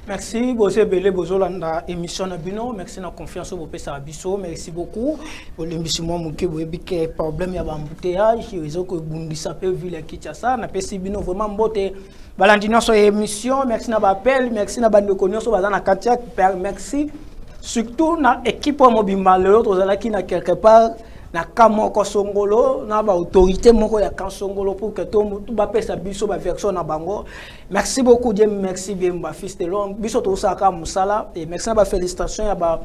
Merci, Bosé Belé, Bozolanda, émission Nabino. Merci de la confiance au Bopé Sabiso. Merci beaucoup pour l'émission. Moi, je problème, il y a un embouteillage. Ils ont que Bundisa peut vivre à Kinshasa. Na pesi bino vraiment beauté. Valentino sur émission. Merci na appel. Merci na bande connu sur bazana Kantia. Merci surtout na équipe Mobimba l'autre aux qui na quelque part. Na kamoko songolo na ba autorité moko ya kansongolo pour que tout ba pesa biso ba version na bango. Merci beaucoup Dieu, merci bien ba fils de l'homme biso to saka musala et merci na ba félicitations ya ba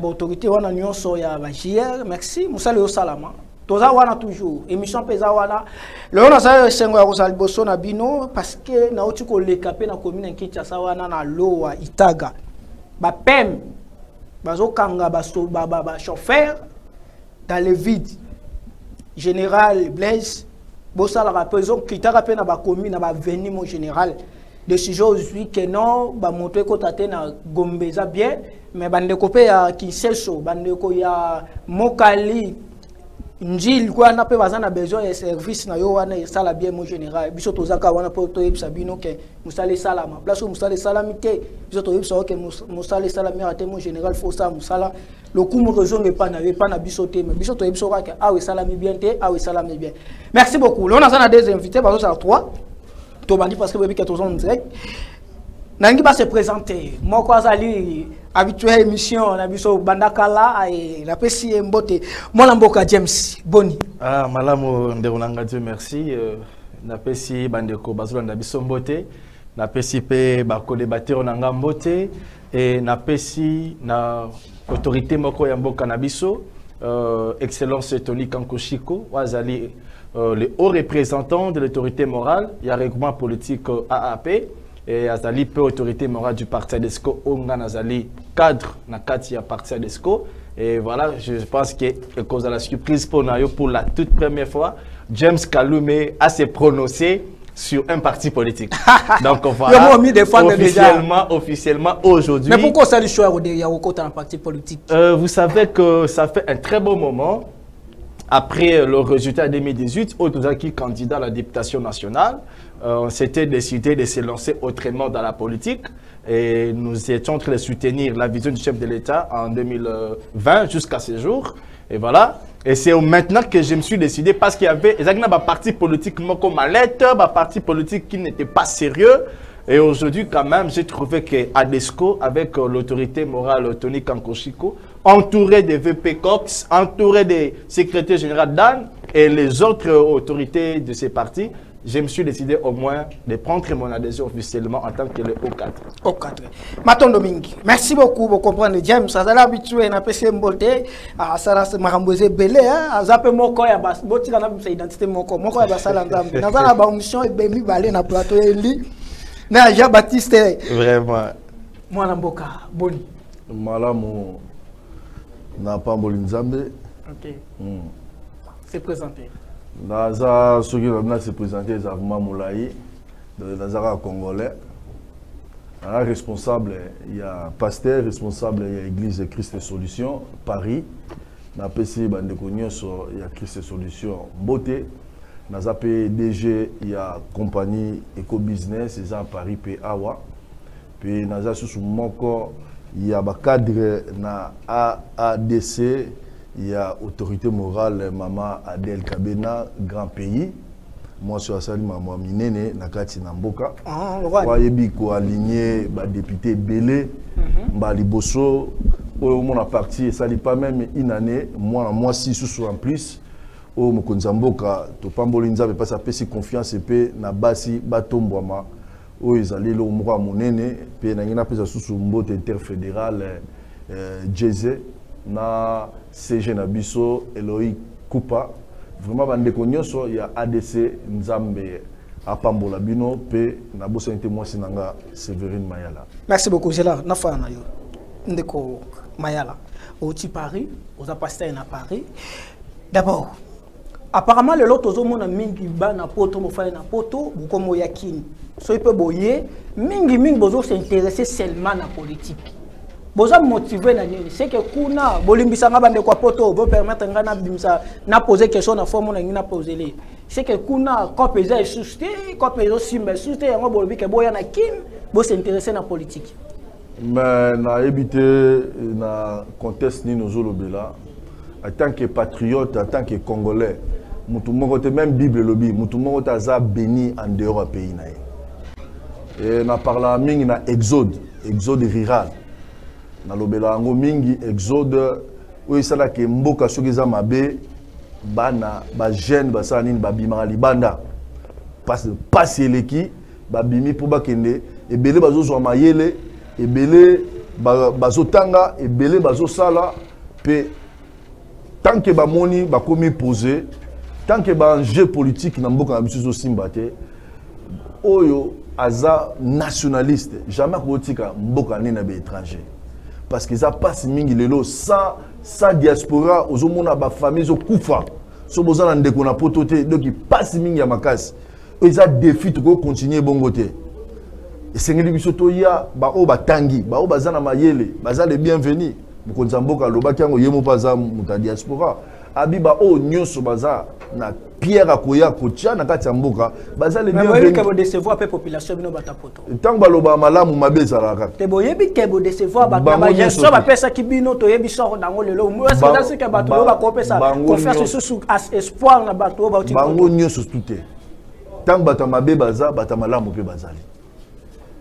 autorité wana nyonso ya ba JR. Merci musala yo salama toza wana toujours émission pesa wana le na sa sengo ya kozali boso na bino parce que na oti ko lekape na commune Kinshasa wana na lowa Itaga ba pem bazo kanga ba chauffeur dans le vide. Général Blaise, Bossa la raison qui t'a rappelé dans la commune, dans la venue mon général. Décision aujourd'hui que non, bah montrer qu'on t'attend à Gombeza bien, mais bande copé à Kinshasa, bande ko ya Mokali, Njil quoi n'a pas besoin de service na yo wana ça la bien mon général. Biso tozaka wana pour to yeb sabino que musale salama. Place où musale salamité, biso to yeb ça que musale salamé até mon général faut ça musala. Le coup mon raison n'est pas na bisoté mais biso to yeb ça que ah oui salami bien té, ah oui salami bien. Merci beaucoup. Là on a des invités parce que ça 3. To bandi parce que bébé 14 ans direct. Nangi va se présenter. Moi quoi ali habitué émission na biso bandakala et la pesi mbote moi lamboka James Boni ah malamu nderonanga Dieu merci na pesi bandeko bazolanda biso mbote na pesi pe ba co-débatteur nanga mbote et na pesi na autorité moko ya mboka na biso excellence Tony Kankoshiko wazali le haut représentant de l'autorité morale ya règlement politique AAP et Azali peu autorité morale du parti Adesco Onga Azali cadre na Katia parti Adesco et voilà je pense que cause de la surprise pour Nayo pour la toute première fois James Kalume a se prononcé sur un parti politique. Donc voilà officiellement aujourd'hui. Mais pourquoi ça le choix de Yaoko dans un parti politique? Vous savez que ça fait un très bon moment après le résultat 2018 Otozaki candidat à la députation nationale. On s'était décidé de se lancer autrement dans la politique et nous étions en train de soutenir la vision du chef de l'État en 2020 jusqu'à ce jour. Et voilà. Et c'est maintenant que je me suis décidé parce qu'il y avait exactement un parti politique comme Malette, un parti politique qui n'était pas sérieux. Et aujourd'hui, quand même, j'ai trouvé que Adesco, avec l'autorité morale Tony Kankoshiko, entouré des VP Cox, entouré des secrétaires généraux Dan et les autres autorités de ces partis, je me suis décidé au moins de prendre mon adhésion officiellement en tant que le O4. O4. Maton Domingue, merci beaucoup pour comprendre James. Ça a l'habitude à PC Mboté, à Saras Marambosé Belé, à Zape Moko ya Bas, Boti na sa identité Moko ya Basala Nzambe. Na za ba mission e bemi balé na plateau eli. Na Jean Baptiste. Vraiment. Mwana Mboka, Boni. Malamu na Pamboli Nzambe. OK. C'est présenté. Naza ceux qui ont se présenter Zavma Moulaï de Nazara congolais. Responsable, il y a pasteur, responsable, il y a Église de Christ et Solution, Paris. Na PC Bandekonyo sur il y a Christ et Solution, Beauté. Naza PDG, il y a compagnie Eco Business, c'est à Paris, Awa. Puis Naza sous Moko, il y a cadre na AADC. Il y a autorité morale, Maman Adel Kabena, grand pays. Moi, je suis à Maman Minene, Nakati Namboka. Je suis aligné, député Belé, Liboso. Mon parti, ça n'est pas même une année. Moi, 6 ou en plus. Au Mokonzamboka, Topambolinza, pas sa pesi confiance et pe na basi batombwama. Où ils allaient le moura monene, pe na ngina pesa sous mbote interfédéral, Jeze. Na CG Nabiso, Eloï Koupa. Vraiment, il y a ADC Nzambe à Pambola Bino, P. Nabosa Intémoa Sinanga, Séverine Mayala. Merci beaucoup, Zéla. Nafana yo. Ndeko Mayala. Au Paris, aux apastés à Paris. D'abord, apparemment, le lot aux hommes mingi ba na poto, mo fa na poto, beaucoup mo yakini. So il peut boyer, mingi bozo s'intéresser seulement à la politique. Boza motivé na nini c'est que kuna bolimbisa ngabande kwa poto bo permettre ngana bimsa na poser question na forme na ngina poser les c'est que kuna ko pesa susté ko pesa simba susté yango bolobi ke boya na kin vous s'intéresser à la politique. Mais na évité na contexte ni nos olobela en tant que patriote, en tant que congolais, mutumongo te même Bible lobby, mutumongo ta za béni en dehors pays na. Et na parla mingi na exode rural. Na lobela ngo mingi exode où isala ke mboka soki za mabe bana ba jeune ba sa nini ba bima libanda. Passe eleki ba bimi pour ba kende et belé bazo zo mayele ebele bazotanga ebele bazosala pe tant que bamoni bakomi posé tant que ba jeu politique na mboka na biso simba te oyo aza nationaliste jamais kotika mboka nena be étranger parce que ça passe mingi lelo sa diaspora ozomona ba famille zo kufa so bozana ndeko na potote donc il passe mingi ya makasi eza défi to continuer bongo te. Et c'est ngeli bisoto ya ba o batangi ba o bazana mayele baza les bienvenus mukonza mboka lobaki yango yemo paza muta diaspora abi ba o nyonso baza na pierre akoya kotia na kati ya mboka baza les bienvenus. Mais vous décevoir la population bino batapoto tant ba loba malamu mabeza la kaka te boyebi ke bo décevoir ba gestion ba pesa ki bino to yebi sort dango lelo moi c'est là ce que bato ba ko pesa confiance sous espoir na bato ba uti bango nyonso tuté tant bato mabe baza bato malamu pe bazali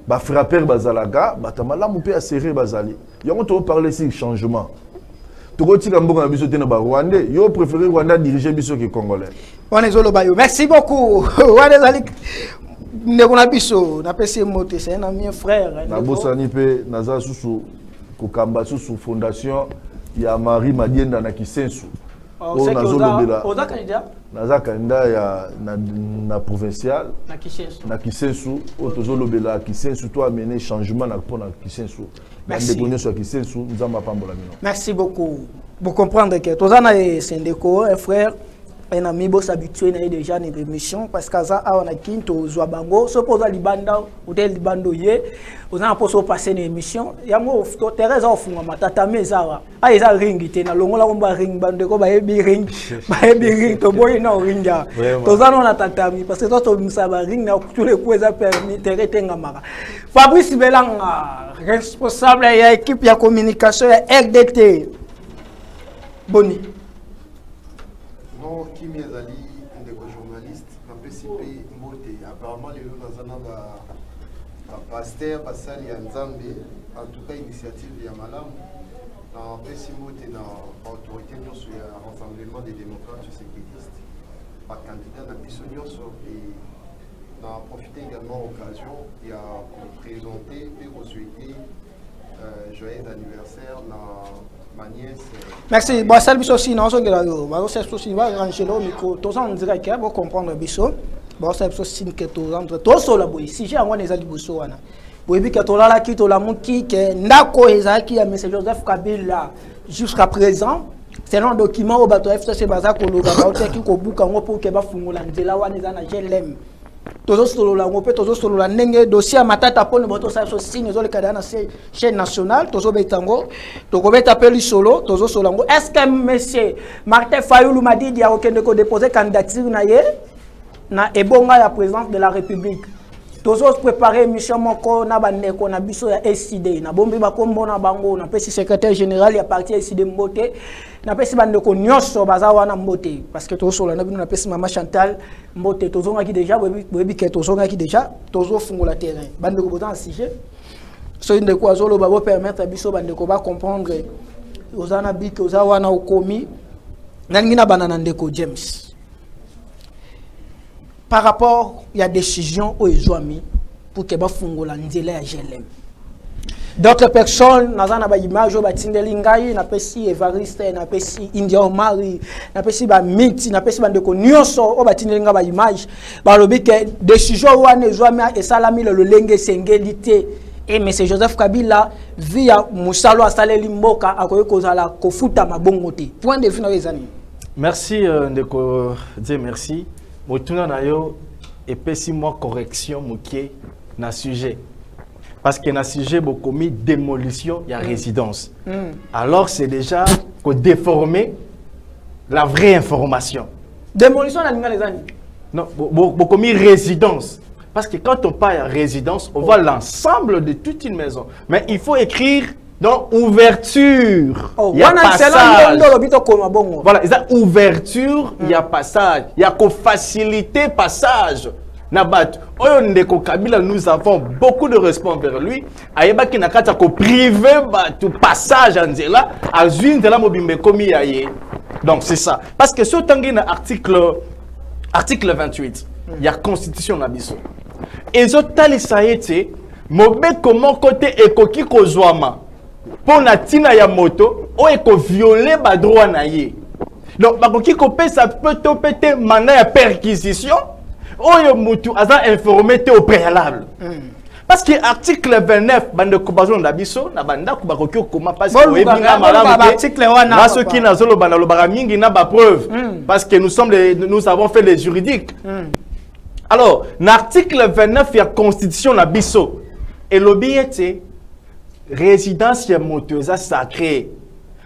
ba frapper bazalaga batamala mu pe a serrer bazali yango to parler sur changement to ko tika mboka na biso te na ba Rwandais yo préférer Rwanda diriger biso que congolais on est zolo bayo merci beaucoup wane zali ne kona biso na pesi moté c'est un ami frère na bosani pe naza susu ko kamba susu fondation ya Marie Madienda na Kisensu o nazolobela oza candidat naza candidat ya na provincial na Kisensu o tozolobela Kisensu to amener changement na pona Kisensu na déconner sur Kisensu nzamba pambola mino. Merci beaucoup. Pour comprendre que toza na Sendeko un frère un ami bo s'habitué na déjà na émission parce que ça a on a kinto zo bango so poza libanda hotel libando ye oza po so passer na émission ya mo to Teresa ofunga matata mezara a eza ring te na longola ko ba ring bande ko ba yebi ring to boy na ringa toza na tatami parce que to misa ba ring na tous les coups eza permis terete ngamaka Fabrice Belanga responsable ya équipe ya communication ya RDT Boni. Non, Kimi Azali, un des journalistes, un PCP Moté. Apparemment, les gens dans un pasteur, Bassali, Nzambe, en tout cas, initiative de Yamalam, dans PCP Moté, dans l'autorité sur le rassemblement des démocrates sécuritistes, par candidat dans Bissonioso, et d'en profiter également l'occasion, il y a présenté et souhaiter joyeux anniversaire dans ma nièce. Merci. Bon, ça biso aussi non, on va ça aussi va ranger le micro. Tous on dirait que pour comprendre biso. Bon, ça biso signe que tous entre tous la boy. Si j'ai ngone ezali biso wana. Boyebi que to la ki to la muki que ndako ezaki ya monsieur Joseph Kabila jusqu'à présent. Selon un document au bateau FCC baza ko loga ba oteki ko buka ngo pour que ba fungola nzela wana ezana GLM. Tozo solola ngope tozo solola ndenge dossier matata pone boto sa so signe zo le cadre na chaîne nationale tozo betango toko beta peli solo tozo solango est-ce que monsieur Martin Fayulu Madidi a okende ko déposer candidature na ye na ebonga ya présidence de la République tozo préparer mission moko na bandeko na biso ya SID na bombi bakombo na bango na pesi secrétaire général ya parti SID Mbote na pesi bandeko nyonso baza wana Mbote parce que tozo sola na bino na pesi mama Chantal Mbote tozo ngaki déjà boyebi ke tozo ngaki déjà tozo fungola terrain bandeko boza en sujet so ndeko azolo ba permettre biso bandeko ba comprendre ozana biki oza wana okomi nangi na banana ndeko James. Par rapport à la décision aux Ezouami pour que Bafungola Nzela ya GLM. D'autres personnes, dans une image, Batindelingai, Napesi Evariste, Napesi India Omari, Napesi Bamiti, Napesi Bandeko Nyonso, Batindelinga ba image, balobi que décision ou Ezouami et Salami le lenge sengelité et M. Joseph Kabila via Moussalo Asaleli Mboka akoye kozala kofuta mabongote. Point de vue na ezani. Merci Ndeko, Dieu merci. Motuna na yo et pesi moi correction moké na sujet parce que na sujet beaucoup mis démolition y a résidence alors c'est déjà que déformer la vraie information démolition na ninga les ani non beaucoup mis résidence Parce que quand on parle à résidence, on voit l'ensemble de toute une maison. Mais il faut écrire dans ouverture. Il y a passage. Voilà, il y a ouverture, il y a passage. Il y a qu'au faciliter passage. Nous avons beaucoup de respect envers lui. Ayeba ki nakata ko privé tout passage en zela azune de la mobimbe komi yaye. Donc c'est ça. Parce que ce tangi na article 28, il y a constitution na biso. Et zo tali saete mobe comment côté ekoki kozwama pour na tina ya moto o eko violer ba droit na ye. Donc bakoki ko pesa peut topete mana ya perquisition. Oyo mutu aza informé au préalable. Parce que l'article 29 bande kubazo na biso na banda kubakoki okoma parce que ebinga malamu article wana parce que nazolo bana lo baramingi na ba preuve parce que nous avons fait les juridiques. Alors, l'article 29 il y a constitution na biso et l'obiete résidence ya moto eza sacré.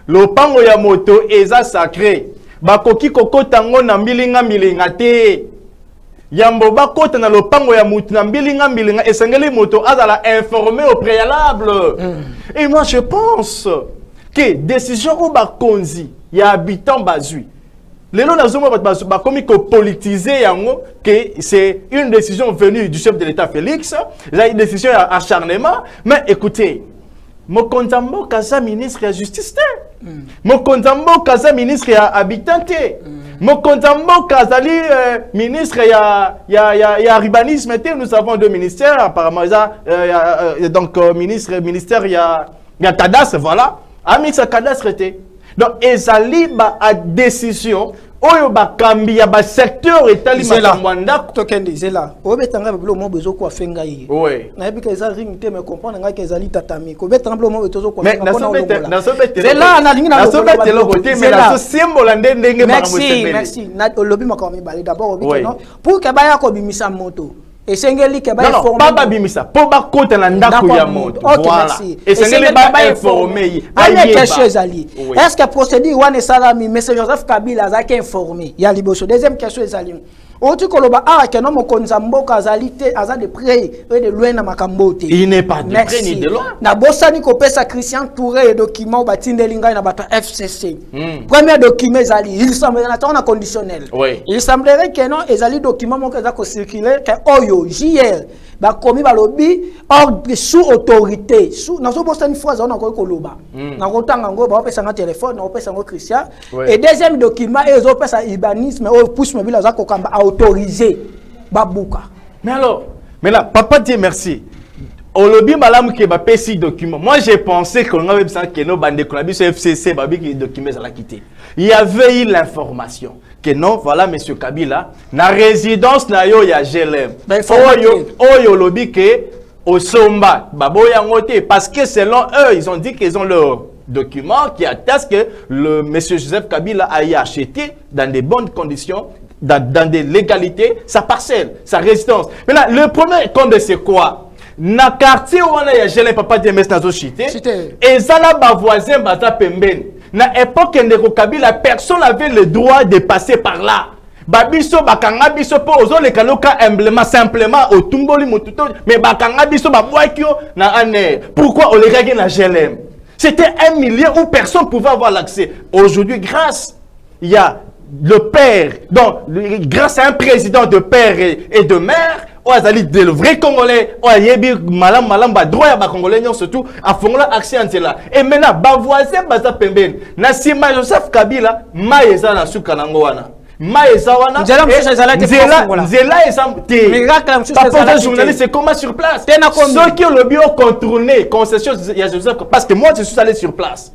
Lopango ya moto eza sacré. Bakoki kokotango na milinga te. Yambo bakota na lopango ya mutu na mbilinga esengeli moto azala informé au préalable. Et moi je pense que décision au bakonzi ya habitant bazui. Lelo nazomo ba komi ko politiser yango que c'est une décision venue du chef de l'État Félix, une décision à acharnement, mais écoutez, Mokonzambo kaza ministre ya justice te. Mokonzambo kaza ministre ya habitant te. Mokonzambo kazali ministre ya urbanisme, nous avons deux ministères apparemment donc ministère ya cadastre, voilà. Amix cadastre te. Donc ezali ba décision oyo ba kambi ya ba secteur etali makamwanda tokende zela obetanga bilo mo bezo ko fenga yi. Oui. Na ebika ezali rimite me comprendre nga ke ezali tatami ko betanga bilo mo bezo ko fenga kona na sobete zela na lingi na sobete lo côté mais na so symbole ndenge ba mo sebele. Merci na lobi makomi bale d'abord obika non pour que ba ya ko bimisa moto. Et sengeli ke ba informé. Non, pas bimisa, po ba kota na ndako ya moto. Voilà. Et sengeli ba informé. Aïe question ezali. Est-ce que procédure wana salami monsieur Joseph Kabila azaki informé? Ya liboso. Deuxième question ezali. Otu koloba que non mokonza mboka azalité aza de près et de loin na makambote. Il n'est pas de près ni de loin. Na bosani ko pesa Christian Touré document batindelinga na bato FCC. Premier document ezali, il semblerait na conditionnel. Oui. Il semblerait que non ezali document moko za ko circuler que oyo JR ba komi ba lobby hors sous autorité. Sous na so bosani phrase on ko koloba. Na kotanga ngo ba pesa na téléphone, na pesa ngo Christian. Et deuxième document ezo pesa urbanisme o pousse mobile za ko kamba autorisé Babouka. Mais alors, mais là, papa dit merci. Au lobby malam qui va payer ces documents. Moi j'ai pensé qu'on avait besoin que nos bandes de sur FCC babi qui documents à la quitter. Il y avait eu l'information que non, voilà monsieur Kabila, na résidence na yo ya GLM. Oyo lobby que au Somba, babo yangote parce que selon eux, ils ont dit qu'ils ont leur document qui atteste que le monsieur Joseph Kabila a acheté dans des bonnes conditions. Dans des légalités, sa parcelle, sa résidence. Maintenant, le premier compte c'est quoi? Na quartier où on a gelé papa de mes nazo chité. Et ça là, ma voisin baza pemben. Na époque Ndeko Kabila, personne n'avait le droit de passer par là. Babiso bakanga biso po ozo le kaloka emblema simplement au tumboli motuto mais bakanga biso ba boakio na ane. Pourquoi on les règle na GLM? C'était 1 million où personne pouvait avoir l'accès. Aujourd'hui, grâce il y a le père, donc grâce à un président de père et de mère, on a dit le vrai Congolais, on a dit malam ba droit à Congolais surtout à fond là accès à cela. Et maintenant, ba voisin baza pemben, na sima Joseph Kabila, maïza na sukanango wana. Maïza wana. Nzela ezamte. Miracle journaliste c'est comment sur place. Ceux qui ont le bio contourné concession il y a Joseph parce que moi je suis allé sur place.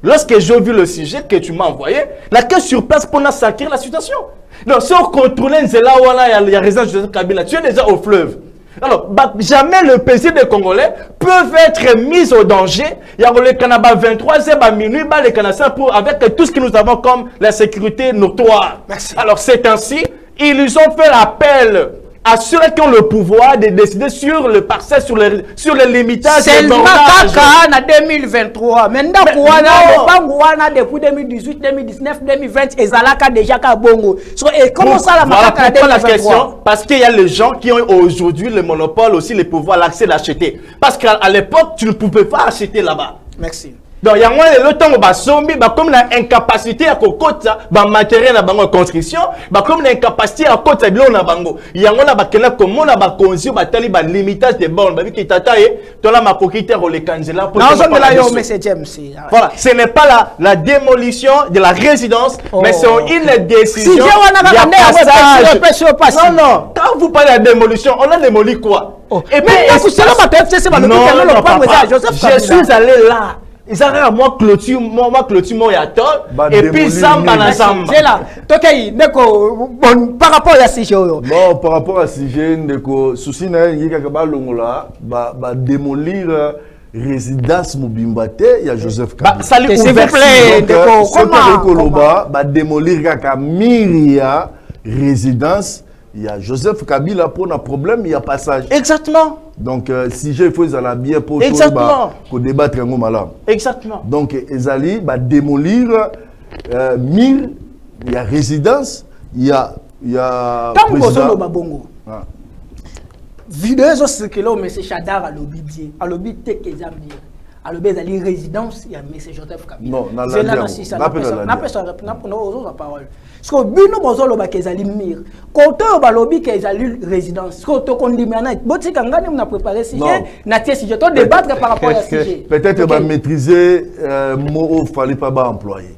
Lorsque j'ai vu le sujet que tu m'as envoyé, laquelle sur place pour sacrer la situation. Donc, si on contrôle Nzela, il y a raison de Kabila, tu es déjà au fleuve. Alors, jamais le pays des Congolais peuvent être mis au danger. Il y a le Canada 23h à minuit, le Canada pour avec tout ce que nous avons comme la sécurité notoire. Merci. Alors, c'est ainsi, ils ont fait l'appel à ceux qui ont le pouvoir de décider sur le parcelle, sur le limitage des seulement bornages. kaka na 2023 mais ndako wana depuis 2018 2019 2020 ezalaka déjà ka bongo so et comment ça la makaka na 2023 la question parce qu'il y a les gens qui ont aujourd'hui le monopole aussi le pouvoir l'accès d'acheter parce qu'à l'époque tu ne pouvais pas acheter là-bas. Merci. Donc, il y a le temps où comme une incapacité à côté matériel à bango construction, comme une incapacité à côté de l'eau na bango. Il y a comme on a conçu un limitage des bornes. Qui t'attaque, tu as ma coquille ou les canzela. Non, voilà, ce n'est pas la démolition de la résidence, mais c'est une décision. Non, non. Quand vous parlez de démolition, on a démoli quoi? Et puis, je suis allé là. Ils arrivent moi clôture moi ya tol et puis samba na samba. C'est là. Tokei ndeko par rapport à sujet. Non, par rapport à sujet ndeko souci na yika ba longola ba démolir résidence Mobimbate, il y a Joseph Kabila. Salut s'il vous plaît ndeko comment ba démolir kaka miria résidence. Il y a Joseph Kabila pour un problème, il y a passage. Exactement. Donc, si j'ai fait ça bien pour débattre un malade. Exactement. Donc, Ezali va démolir mille, il y a résidence, il y a. Tant que vous avez bongo. Vidéo est que là, M. Chadar a l'objet, a l'objet que j'ai bien. A l'objet d'aller résidence, il y a M. Joseph Kabila. Non, non, non, parole. Parce que bino bozolo ba kezali mir. Koto ba lobi kezali résidence. Koto kondimana. Boti kangani on a préparé sujet. Na tie sujet to débattre par rapport à sujet. Peut-être va maîtriser mot fallait pas ba employer.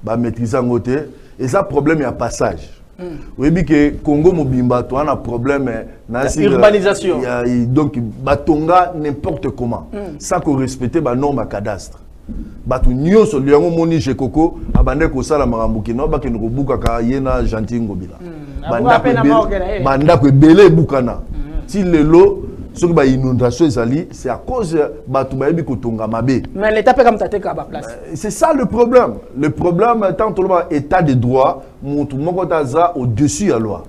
Ba maîtriser en côté et ça problème il y a passage. Oui bi que Congo Mobimba to a problème na urbanisation. Donc batonga n'importe comment sans qu'on respecte ba norme cadastre. Batu nyonso liango moni jekoko abande ko sala marambuki no ba ke ngobuka ka yena gentil ngobila banda ko belé bukana ti lelo soki ba inondation ezali c'est à cause batu ba yebi ko tonga mabe mais l'état peut comme tater ka ba place c'est ça le problème tant que l'état de droit mutu moko taza au-dessus de la loi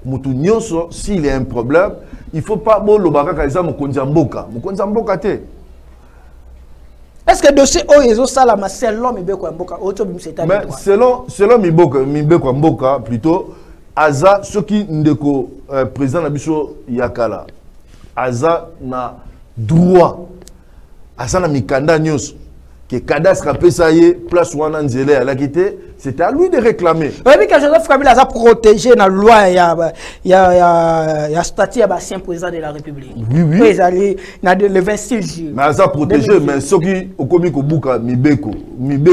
mutu nyonso s'il y a un problème il faut pas bo lobaka ka eza mokonzi mboka te. Est-ce que dossier Oyezo Salama selon Mibeko Mboka mais selon Mibeko Mboka plutôt Aza ce qui ndeko président Nabiso Yakala Aza na droit Aza na mikanda nyos que cadastre pesaye place wana nzele à la quitté c'était à lui de réclamer. Oui mais que Joseph Kabila a protégé la loi ya statut à ancien président de la République. Oui. Le 26 juillet. Mais Aza protégé mais ce qui au komi ko buka Mibeko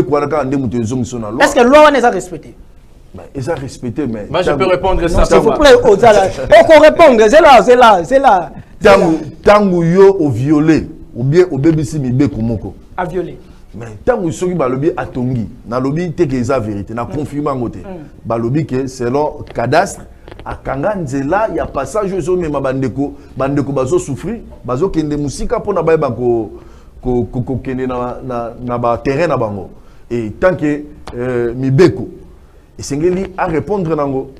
wana ka ndemu tezong sur la loi. Est-ce que la loi n'est pas respectée? Ils ont respecté mais moi je peux répondre ça. S'il vous plaît Ozala. On répond c'est là. Tangu yo au violé ou bien au BBC Mibeko moko. A violé. Mais tant que soki balobi atongi na lobi te que eza vérité na confirmer ngote balobi que selon cadastre akanga nzela ya passage zo mema bandeko bazo souffrir bazo kende musika pona ba ko kende na ba terrain na bango et tant que Mibeko esengeli à répondre nango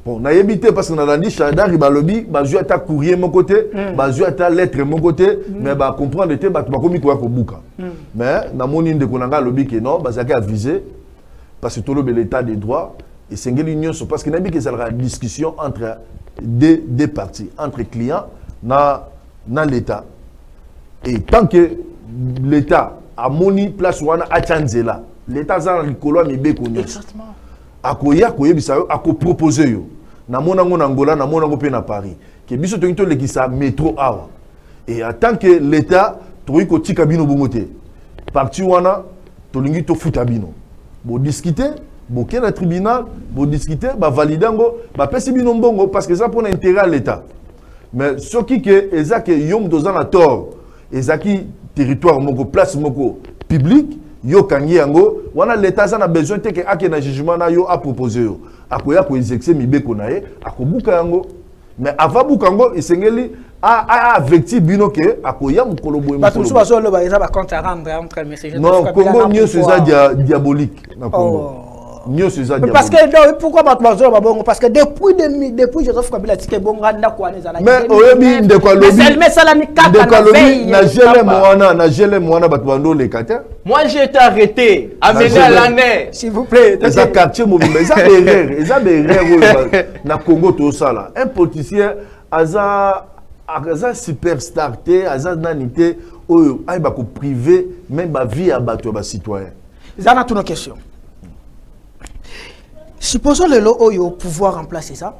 bon na yebité parce que na landi Chadar balobi bazu ata courrier mon côté bazu ata lettre mon côté mais ba comprendre te ba komi ko buka mais na moni ndeko nanga lobi que non bazaka avisé parce que tout l'état des droits et sengeli union parce que na bi que ça la discussion entre deux parties entre clients na l'état et tant que l'état a moni place wana achanzela l'état za likolo Mibeko exactement akoya koyebisa ako proposer yo na mona ngo Angola na mona ngo pe na Paris que biso to lekisa métro awa et en tant que l'état to ko tika bino bongote parti wana to lingi to futa bino bo discuter bo kena tribunal bo discuter ba validango ba pesi bino mbongo parce que ça pour intérêt à l'état mais ce qui que ezaki yom dozana tort ezaki territoire moko place moko public yo kangi yango wana l'état ça a besoin te que ake na jugement na yo a proposer yo akoya ko exercer Mibeko na ye akobuka yango mais avant bukango esengeli a averti bino que akoya mukolo boye ba tout so lo ba eza ba compte à rendre entre messages non Congo nyo c'est ça diabolique na Congo Parce que pourquoi parce que depuis Joseph Kabila tike bonga ndako anezala. Mais oyebi ndeko lobi. Mais ça la mi kaka na gele moana batwando le kata. Moi j'ai été arrêté, amené à l'année. S'il vous plaît. Les quartier mobile, ils ont des erreurs na Congo tout ça là. Un politicien aza superstar té, aza nanité oyo ay ba ko privé même ba vie à bato ba citoyen. Zana toute une question. Supposons le lot au pouvoir remplacer ça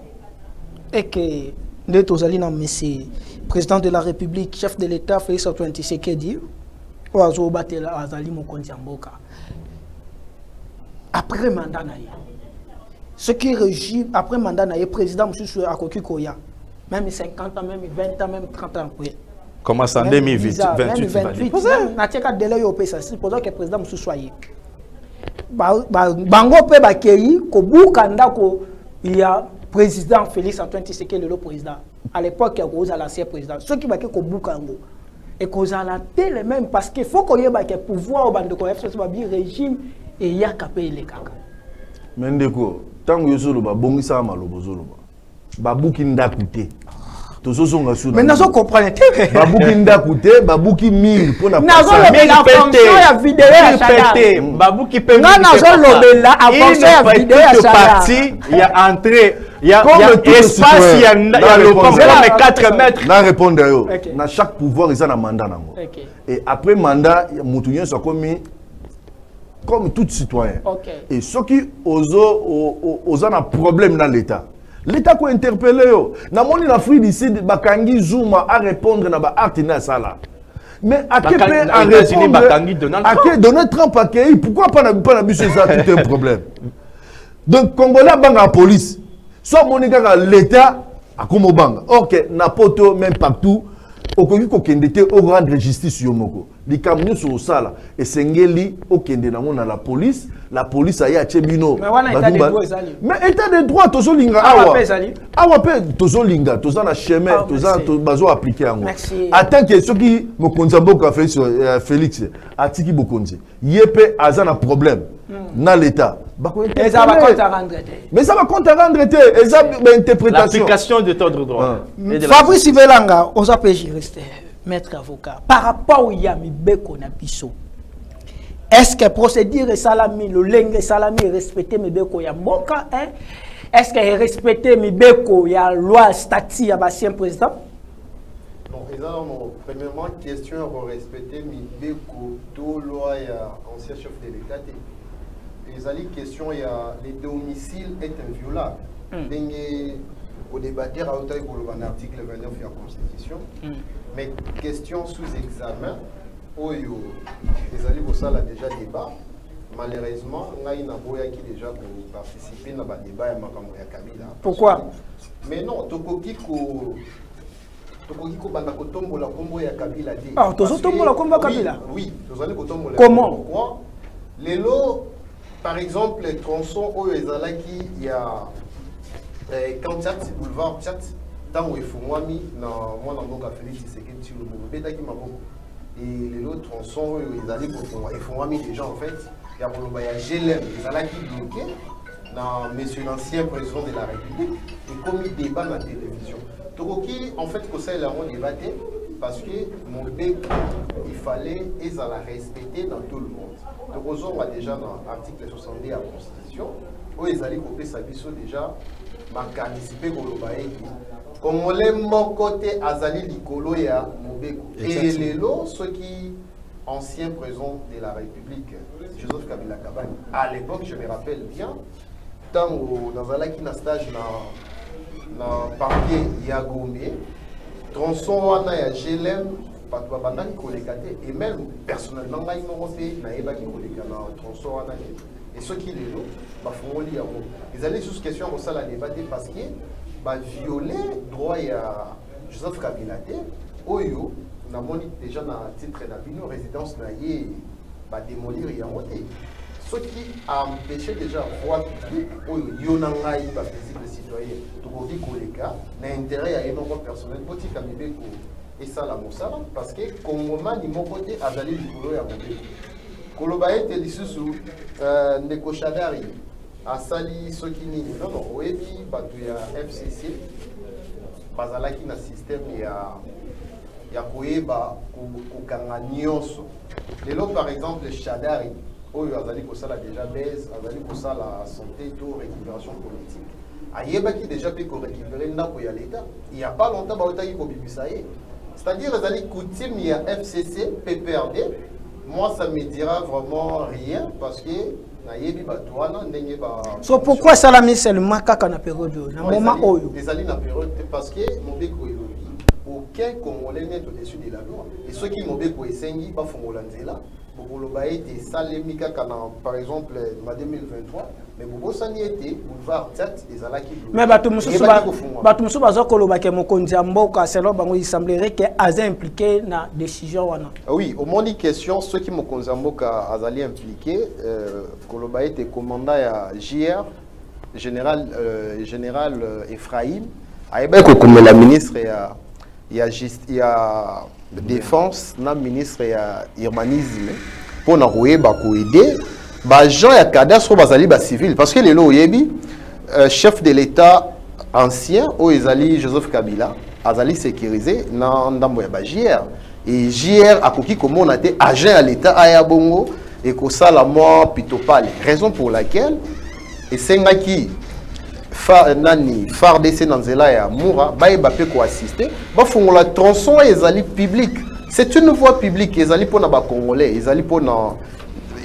et que nous sommes monsieur président de la République, chef de l'État, Félix Antoine Tshisekedi, ou Azo Batela Azali Mokonzi Mboka. Après mandat naïe, ce qui régit après mandat naïe, président monsieur Akoki Koya, même 50 ans, même 20 ans, même 30 ans. Comment ça en 2028? Natika délai au PSA, supposons que le président monsieur soyez. Bango pe bakei ko bukanda ko il y a président Félix Antoine Tshisekedi le président à l'époque il y a l'ancien président ceux qui bakei ko bukango et ko zala tele même parce que faut qu'on y ait que pouvoir au bande ko FCC ba bi régime et ya kapé les kaka mendeko tango yosolo ba bongisa malobo zolo ba buki ndakute. Mais nous comprenons. Babouki Ndakute, Babouki Mille pour la fonction ya vidéo ya Chada. Babouki peut il y a entrée, il y a espace, il y a le comme 4 mètres. Là répondre yo. Dans chaque pouvoir ils ont un mandat nango. Et après mandat, Moutounien soit comme tout citoyen. Et ceux qui osent un problème dans l'État. L'État ko interpellé yo. Na moni l'Afrique d'ici Bakangi Zuma à répondre na ba artina sala. Mais à quel point à répondre à Donald Trump a créé pourquoi pas na biso ça tout un problème. Donc Congolais banga la police. Soit monika l'État a comme banga. OK, na poto même partout okoki ko kendete au rendre justice yo moko. Li kamnyo sur sala et sengeli o kende na mona la police aya chebino. Mais état de droit tozo linga awa pe tozo linga toza na chemin toza bazo appliquer yango. Attends que ceux qui mo konzamboka fait sur Félix atiki bokonzi. Yepe aza na problème na l'état. Mais ça va compte à rendre. Mais ça va compte à rendre et ça interprétation. L'application de ton droit. Fabrice Velanga, on s'appelle juriste, maître avocat. Par rapport au Yami Beko na biso. Est-ce que procédure salami, le lingue salami respecté mes beko ya mboka hein? Est-ce que respecté mes beko ya loi statut ya basien président? Non, premièrement question pour respecter mes beko to loi ya ancien chef de l'État. Les question il y a les domiciles est inviolable. Au débatteur à hauteur de l'article 29 de la Constitution. Mais question sous examen. Oyo, les alliés pour ça là déjà débat. Malheureusement, on a une aboya qui déjà pour participer dans le débat à Kabila. Pourquoi? Mais non, Tokokiko Banakotombo la combo ya Kabila dit. Ah, Tozotombo la combo Kabila. Oui, Tozotombo la. Comment? Pourquoi? Les lots, par exemple, les tronçons où il y a quand Tchat, boulevard Tchat, tant où il faut moi dans Félix Tshisekedi sur le Bobeta qui m'a beaucoup. Et les autres tronçons, ils allaient pour ils font mis des gens en fait. Il y a GLM, ils allaient qui bloquaient dans monsieur l'ancien président de la République et comme il débat dans la télévision. Donc en fait que ça il a débatté parce que mon bec il fallait ils allaient respecter dans tout le monde. Donc on a déjà dans l'article 70 de la Constitution où ils allaient couper sa biseau déjà participer au Lobaï. Comme on l'aime mon côté Azali Likolo ya Mobeko. Et les lots, ceux qui ancien président de la République, Joseph Kabila Kabani. À l'époque, je me rappelle bien, tant dans un qui n'a stage dans le parquet Yagome, tronçon wana ya GLM, et même personnellement, il m'a fait dans tronçon wana. Et ceux qui les lots, ils allaient sur cette question pour ça la débattre parce que violer droit à Joseph Kabila Oyo, on a déjà dans le titre de la résidence va démolir et monter. Ce qui a empêché déjà voie publique, Oyo Yonangaï, pas paisible citoyen, tout le monde n'a intérêt à énormément personnel, petit Kamibeko et ça la Moussala, parce que comme moment, ni mon côté, a d'aller du boulot à monter. Kolobaye te lisusu Neko Chadari asali soki nini non non oyebi bato ya FCC bazalaki na système ya koyeba kokanga nyonso lelo par exemple Shadari oyo azali kosala déjà base azali kosala santé to récupération politique ayebaki déjà pe ko récupérer ndako ya l'état il y a pas longtemps baotaki kobimisa ye c'est-à-dire azali coutume ya FCC PPRD moi ça me dira vraiment rien parce que so pourquoi ça la mise seulement kaka na période na moment oyo les alliés na période parce que mobeko elobi aucun congolais n'est au-dessus de la loi et ceux qui mobeko esengi ba fongola nzela bokoloba ete salemika kana par exemple en 2023 mais bobo sani ete boulevard 7 ezalaki mais bato mususu bazo koloba ke mokonzi ya mboka selon bango il semblerait que aza impliqué na décision wana oui au moins question ceux qui mokonzi ya mboka azali impliqué koloba ete commandant ya JR général Ephraim ayeba ko komela ministre ya défense na ministre ya urbanisme pour na koyeba ko aider ba gens ya cadastre bazali ba civil parce que lelo oyebi chef de l'état ancien o ezali Joseph Kabila azali sécurisé na ndambo ya ba JR et JR akoki komona te agent à l'état aya bongo et ko sala moi pitopale raison pour laquelle esengaki FARDC Nanzela ya Moura, ba pe ko assister, ba fongola tronçon ezali public. C'est une voie publique ezali pona ba congolais, ezali pona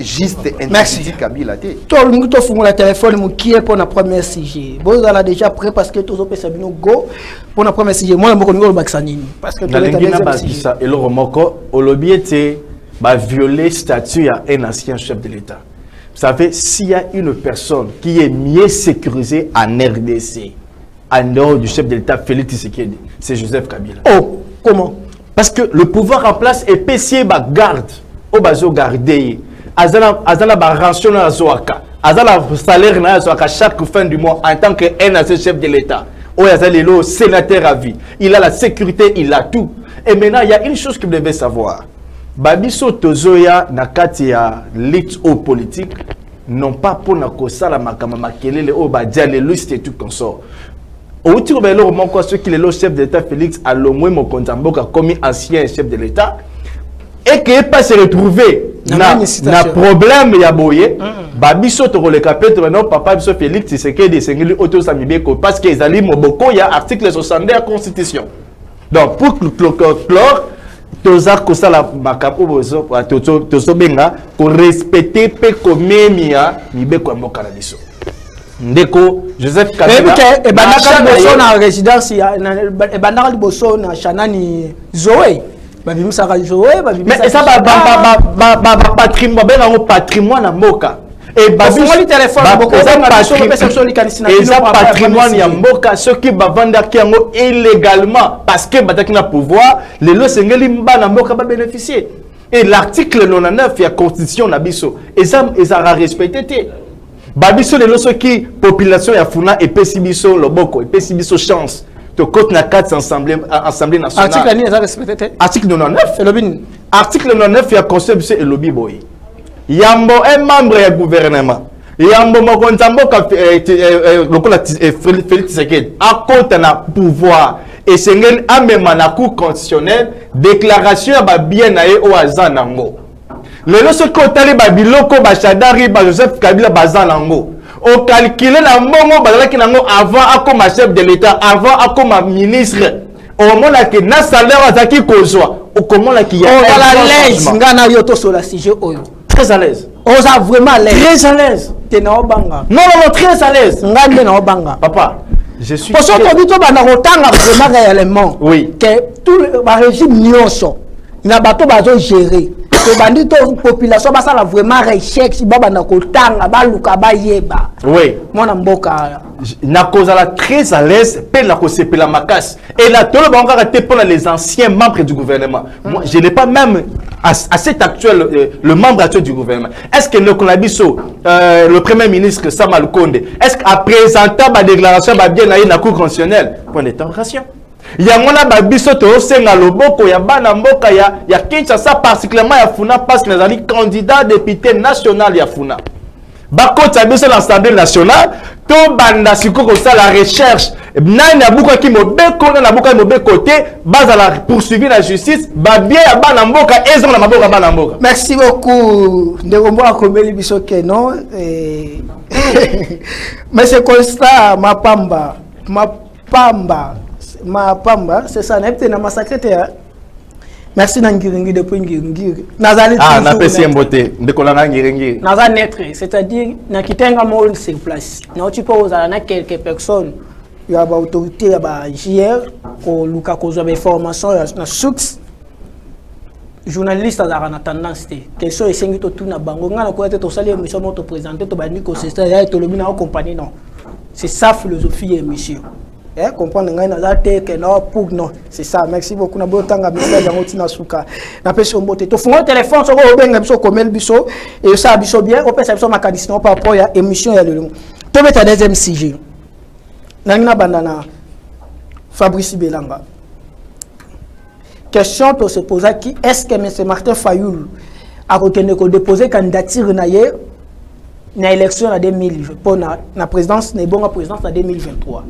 juste interdit Kabila te. Tout le monde fongola téléphone mo qui est pour la première sujet. Vous allez déjà prêt parce que tous opé sabino go pour la première sujet. Moi mboko ngolo baksanini parce que tout le ça et le remoko olobi était ba violer statut à un ancien chef de l'État. Vous savez, s'il y a une personne qui est mieux sécurisée en RDC, en dehors du chef de l'État, Félix Tshisekedi, c'est Joseph Kabila. Oh, comment? Parce que le pouvoir en place est payé par garde, au bazo gardé, azala ba rançon na zoaka, azala salaire na zoaka chaque fin du mois en tant qu'un ancien chef de l'État. Oh, azali le sénateur à vie. Il a la sécurité, il a tout. Et maintenant, il y a une chose que vous devez savoir. Babiso tozoya na kati ya lit au politique non pas pour na kosala makama makelele o badia le liste et tout consort. Au titre de l'homme quoi ce qui est le chef d'État Félix a le moins mon Konzamboka comme ancien chef de l'État et que pas se retrouver na problème ya boye babiso to le capete non papa biso Félix c'est que des sengeli auto samibeko parce que ils allaient moboko ya article 60 de la constitution. Donc pour clore toza kosala makapo bozo tozo benga ko respecter pe komemia mibeko ya mboka na biso ndeko Joseph Kabila e banaka boso na résidence e banaka liboso na Shanani Zoé babimisaka Zoé babimisa mais ça ba patrimoine benga ngo patrimoine na mboka et babimoli téléphone boko ça patrimoine ya mboka ceux qui bavanda kiango illégalement parce que bataki na pouvoir les lo sengeli mbana mboka ba bénéficier et l'article 99 ya constitution na biso et ça respecté te babiso les lo ceux qui population ya funa et pesibiso loboko et pesibiso chance to côte na 4 assemblée nationale article ni ça respecté te article 99 et lobin article 99 ya constitution et lobby boy Yambo est membre du gouvernement. Yambo Mokonzamboka lokola Félix Tshisekedi a compte na pouvoir et sengen amema na cour constitutionnelle déclaration ba bien na ye o azanango. Lelo ce kotali ba biloko ba Shadari ba Joseph Kabila bazanango. O calculer la mbongo bazalaki nango avant akoma chef de l'État, avant akoma ministre. Au moment là que na salaire azaki kozwa, au comment là qu'il y a la l'aise ngana yoto sur la sujet oyo. Très à l'aise. On a vraiment l'aise. Très à l'aise. Non, très à l'aise. Papa, je suis. Parce que vraiment réellement. Oui. Que tout le régime nyonso, na bato bazo gérer. Que bandito population basala vraiment recherche baba na kotanga baluka bayeba. Oui. Mona mboka. Na kozala très à l'aise, pe na kosepela makas. Et là tout le monde a été pour les anciens membres du gouvernement. Moi, je n'ai pas même à cet actuel le membre actuel du gouvernement. Est-ce que le Konabiso le premier ministre Samal Konde est-ce qu'à présenter ma déclaration va bien aller na cour constitutionnelle? Point d'interrogation. Il y a mon abiso to senga loboko ya bana mboka ya Kinshasa particulièrement ya Funa parce que nous avons candidat député national ya Funa. bakota biso l'Assemblée nationale to banda siko ça la recherche nani abuka ki mobeko na abuka mobeko te base la poursuivre la justice ba bien ya bana mboka ezo na maboka bana mboka. Merci beaucoup ndeko akomeli biso ke non mais c'est constat mapamba c'est ça n'a pas na massacre te. Merci Nangiringi depuis Ngiringi. Nazali na pesi mbote ndekola na Ngiringi. Naza naître, c'est-à-dire na kitenga mol sur place. Na tu peux aux na quelques personnes, il y a ba autorité, il y a ba JR ko luka ko zo ba information na source. Journaliste à la tendance te. Question est sengi to tuna bango ngana ko to sali émission moto présenter to ba ni ko c'est ça to lobi na compagnie non. C'est ça philosophie émission. Comprendre ngai na zate que non pour non c'est ça. Merci beaucoup na botanga message ya motina suka na pesi ombote to fungo téléphone soko obenga biso komel biso et ça biso bien o pesa biso makadisino par rapport à émission ya lelo to beta deuxième sujet nangina bandana Fabrice Belanga question to se poser qui est-ce que M. Martin Fayoul a retenu ko déposer candidature na ye na élection en 2000 pour na présidence na bonga présidence en 2023.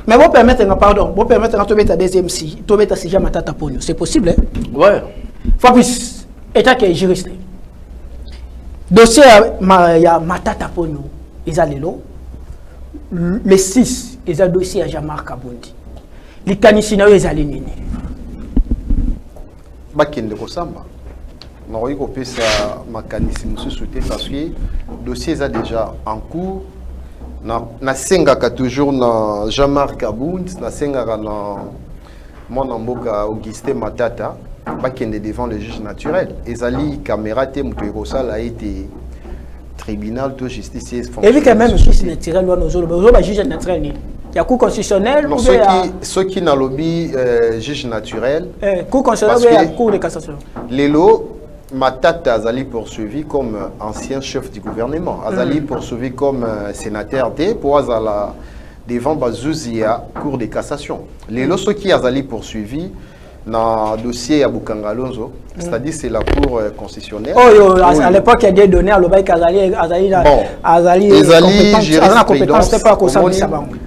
Mais vous permettez, pardon, vous permettez de mettre deuxième si, de mettre si jamais Matata Ponyo. C'est possible, hein? Ouais. Fabrice, état qui est juriste. Dossier ya Matata Ponyo, ils allaient là. Les 6, ils ont dossier à Jean-Marc Kabondi. Les canisina, ils allaient nini. Bakende Kosamba. On a eu copié ça, ma canisine sous-souté parce que le dossier est déjà en cours. Na sengaka toujours na Jean-Marc Kabound, na sengaka na mon mboka Augustin Matata, bakende devant le juge naturel. Ezali caméra te muto a été tribunal de justice. Et vu quand même le juge naturel loin nos juge naturel ni. Il y a cour constitutionnel ou bien ceux qui n'a lobby juge naturel. Cour constitutionnelle ou cour de cassation. Lelo Matata Azali poursuivi comme ancien chef du gouvernement. Azali poursuivi comme sénateur D pour Azala devant Bazouzia, cour de cassation. Les lots qui Azali poursuivi dans le dossier à Bukangalonzo, c'est-à-dire c'est la cour constitutionnelle. Oh, à l'époque, il y a des données à l'Obaïk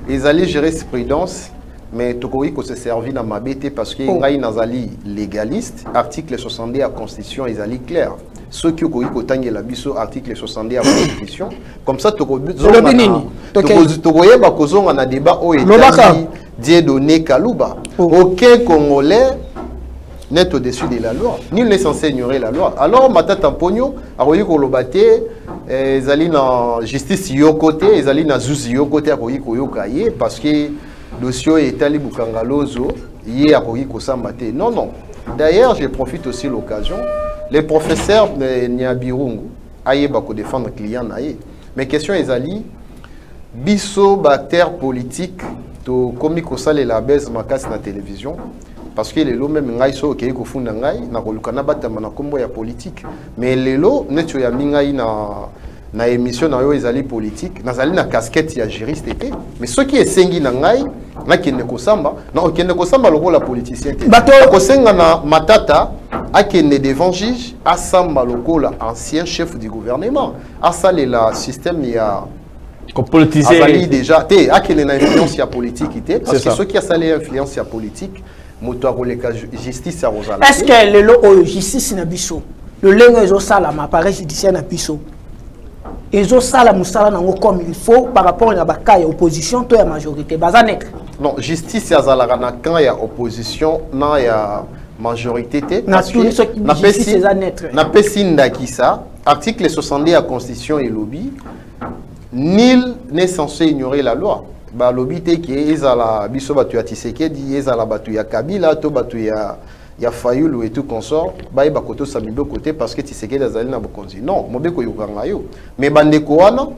Azali jurisprudence. Mais Tokoï ko se servi dans ma bête parce que ngai nazali légaliste, article 70 de la Constitution est clair. Ceux qui ont eu la biso article 70 de la Constitution, comme ça Tokoï bakozonga na débat au États-Unis Dieudonné Kalouba. Aucun Congolais n'est au-dessus de la loi. Nul n'est censé ignorer la loi. Alors Matata Ponyo a reçu kolobate ezali na justice yo côté, ezali na zuzi yo côté a reçu koyokaye parce que dossier est allé Bukangalozo, il y a Kosambate. Non, non. D'ailleurs, je profite aussi de l'occasion. Les professeurs de Niabirungu, aïe bako défendre client naïe. Mais question est ali, biso bactère politique, to komi kosale la baisse makas na télévision, parce que les lots même ngai so okei ko funda ngai na kolukana batama na kombo ya politique. Mais les lots neto ya mingai na émission na yo ezali politique nazali na casquette ya juriste été mais ce qui est sengi na ngai na kende kosamba lokola politicien té ko senga na Matata akende devant juge asamba lokola ancien chef du gouvernement asale la système ya ko politiser azali déjà té akende na influence ya politique té parce que ce qui a salé influence ya politique moto akoleka justice ya rozala. Est-ce que le lo justice na biso le lengo ezo sala ma appareil judiciaire na biso ezo sala musala nango comme il faut par rapport à la opposition to ya majorité bazanek. Non, justice ya zalaka na quand ya opposition na ya majorité té parce que na pesi ndakisa article 70 de la Constitution et lobby nul n'est censé ignorer la loi. Ba lobby té qui ezala biso batu ya Tshisekedi ezala batu ya Kabila to batu ya Fayoul et tout consort, baye bakoto samibo côté parce que Tshisekedi azali na bokonzi. Non, mobeko yokanga yo. Mais bandeko wana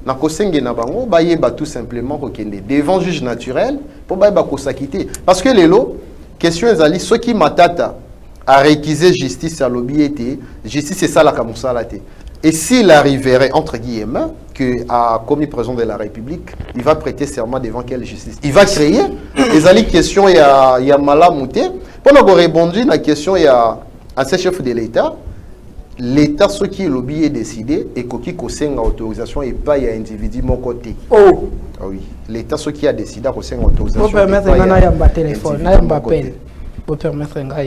na kosenge na bango baye ba tout simplement kokende devant juge naturel pour baye bakosakité parce que lelo question ezali ceux qui Matata a réquisé justice à lobby été justice c'est ça la kamusala té. Et s'il arriverait entre guillemets que a commis président de la République, il va prêter serment devant quelle justice? Il va créer les ali questions il y a malamouté. Pour nous répondre à la question il y a un chef de l'État l'État, ce qui est lobby est décidé, et qui conseille autorisation et pas y a individu mon côté. Oh. Ah oui. L'État, ce qui a décidé, conseille autorisation. Vous permettre un téléphone, un appel. Vous permettre un gars.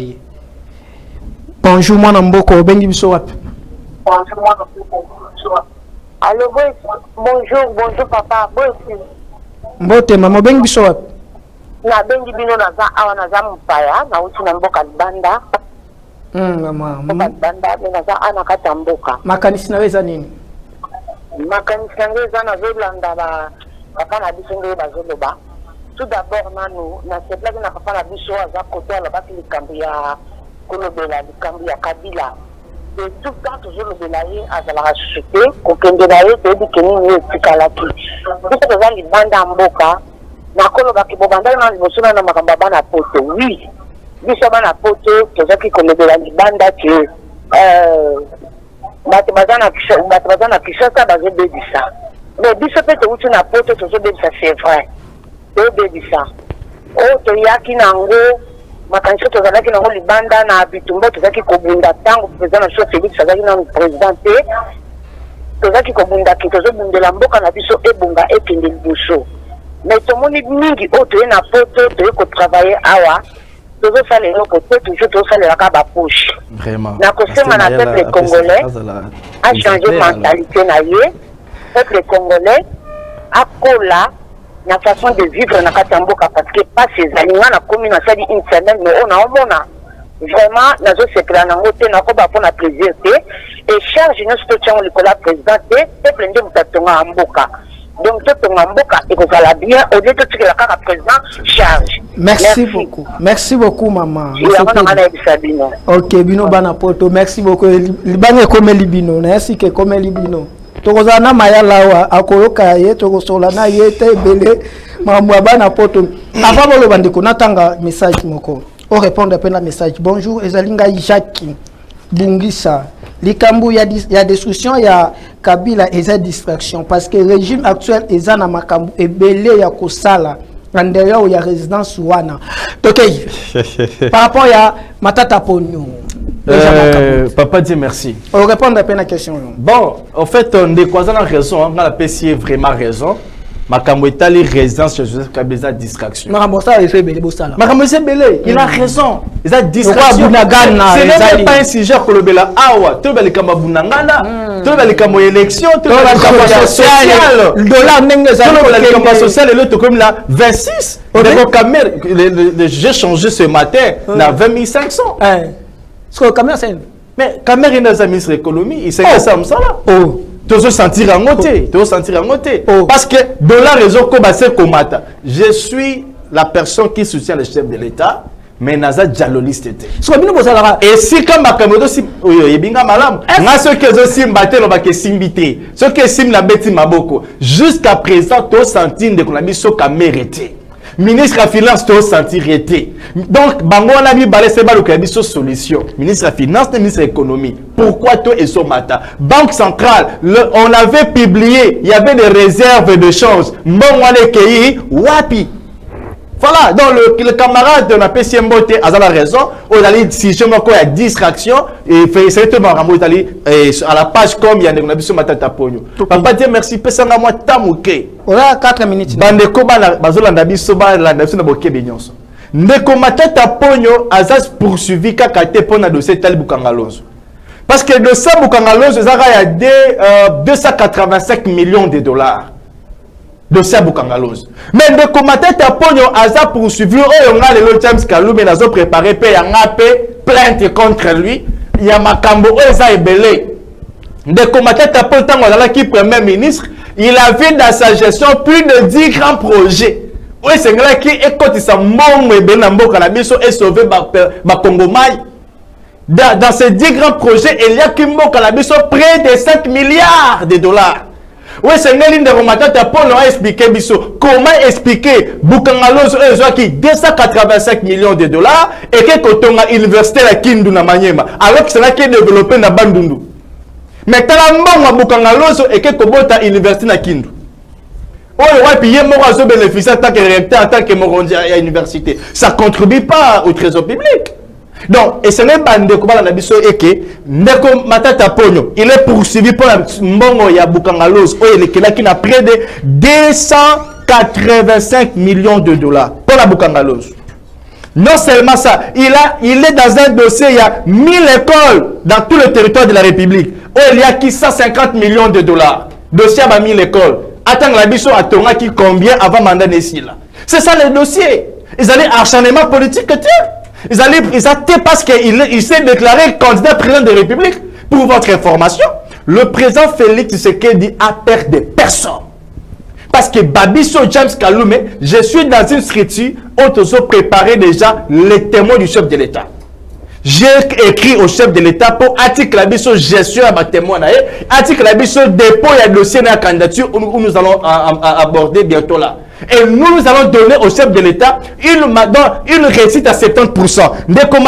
Bonjour, moi, Namboko, Bengi Bissowap. Allô, bonjour papa, Mbote, maman, Bengi Bissowap. Na Bengi Bino na za awa na za mpaya, na uti na mboka libanda. Maman. Mboka libanda, na za ana kata mboka. Makanisi na weza nini? Makanisi na weza na zolanda papa na biso nge bazoloba. Tout d'abord nanu, na seplaki na papa na biso aza kote alobaki likambo ya kolobela, likambo ya Kabila. Et tout le temps, toujours le bélaye à la société, qu'on peut bélayer, c'est du Kénin et du Kalaki. Vous savez, les bandes en boca, na koloba ki bobanda na libosona na makamba na poto. Oui. Biso bana poto, toza ki kolobela li banda ke batibazana kishasa bazo bebisa. Mais biso pe to uti na poto tozo bebisa, c'est vrai. To bebisa. O to yaki nango makanisi tozalaki nango libanda na bitumba tozalaki kobunda ntango président na biso Félix azalaki na président te tozalaki kobundaki tozobundela mboka na biso ebunga ekende liboso mais tomoni mingi oyo toye na poto toye kotravaille awa tozosala eloko te toujours tozosalelaka bapoche na kosema na peuple congolais achange mentalité na ye peuple congolais akola na façon de vivre na katamboka parce que pas ces aliments na commune na sali une semaine mais on a vraiment nazo sepela nango te na ko ba pour na plaisir te et charge nous to tient le cola président te peuple nde mutatonga mboka donc to mboka et que ça la bien au lieu de tirer la carte président charge. Merci beaucoup maman. OK bino bana poto merci beaucoup libane comme libino na ainsi que comme libino tokozana mayala wa akoloka ye tokosola na ye te belé mamwa bana poto avant bolo bandiko natanga message moko o répondre à peine message bonjour ezalinga Jacques Bungisa likambu ya destruction ya Kabila eza distraction parce que le régime actuel eza na makambu ebele ya kosala ndela ou ya résidence wana donc par rapport à Matata Ponyo papa dit merci. On répond à peine à la question. Bon, en fait, on a raison, on a PC vraiment raison. Makambo etali résidence chez Joseph Kabila distraction. Makambo ça il fait belé bosala. Makambo c'est belé, il a raison. Il a distraction. C'est même pas un sujet kolobela awa, to beli kamba bunangana, to beli kamba élection, to beli kamba social. Le dollar nenga za to beli kamba social et l'autre comme la 26. J'ai changé ce matin na 20 500. Ce que caméra c'est mais caméra il a ministre de l'économie, il s'est ça comme ça là. Oh. Tu dois sentir en côté, tu dois sentir en côté. Parce que de la raison comme je suis la personne qui soutient le chef de l'État, mais naza dialoliste. Et si comme Makamodo si yebinga malam, na ce que je sim batte no ba ke simbité, ce que sim na beti maboko, jusqu'à présent tu sentir de qu'on so caméra été. Ministre de Finance, tu as senti rété. Donc, bango on a mis balé c'est balu qui solution. Ministre de Finance, ministre de l'Économie. Pourquoi toi et son matin? Banque centrale, on avait publié, il y avait des réserves de change. Bon, on est pays, wapi. Voilà, donc le camarade de la PCMBOT a la raison. On a dit si je me crois à distraction et fait certainement à la page comme il y a des sur Matata Ponyo. Papa dit merci, pesanga moi tamouké. On a 4 minutes. Bande koba bazola ndabi soba la nation na boké benyonso. Ndeko Matata Ponyo azas poursuivi kakate pona dossier Talibou Kangalonzo. Parce que de ça Bukangalonzo il y a 285 millions de dollars. De ça Bukangalonzo. Mais de commenter ta pogno aza poursuivi on a le James Kalou mais nazo préparé pe yanga pe plainte contre lui il y a makambo eza ebelé de commenter ta pogno tango la qui premier ministre il a vu dans sa gestion plus de 10 grands projets oui c'est là qui écoute ça mon ebele na mboka na biso et sauver ba Congomai dans ces 10 grands projets il y a qui mboka na biso près de 5 milliards de dollars. Oui, c'est une ligne de Matata Ponyo a expliqué comment expliquer Bukangalonzo qui 285 millions de dollars et que quand on a université la Kindu na Maniema alors que c'est là qui est développé na Bandundu. Mais quand on a Bukangalonzo et que Kobota université na Kindu. Oh, ouais, puis il y a un bénéficiaire en tant que recteur, en tant que Morondi à l'université. Ça ne contribue pas au trésor public. Donc, et ce n'est pas Ndeko Balanabiso et que Ndeko Matata Ponyo, il est poursuivi pour la Mbongo ya Bukangalos, qui a près de 285 millions de dollars pour la Bukangalos. Non seulement ça, il est dans un dossier, il y a 1000 écoles dans tout le territoire de la République, où il y a qui 150 millions de dollars. Dossier à 1000 écoles. Attends, la biso a Tonga qui combien avant mandat ici là. C'est ça le dossier. Ils allaient acharnement politique, ils étaient parce qu'il s'est déclaré candidat président de la République. Pour votre information, le président Félix Tshisekedi a perdu personne. Parce que Babiso James Kalume, je suis dans une structure où ils ont préparé déjà les témoins du chef de l'État. J'ai écrit au chef de l'État pour article Babiso gestion à ma témoin. Article Babiso dépôt et dossier de la candidature où nous allons aborder bientôt là. Et nous allons donner au chef de l'État une réussite à 70%. Dès qu'on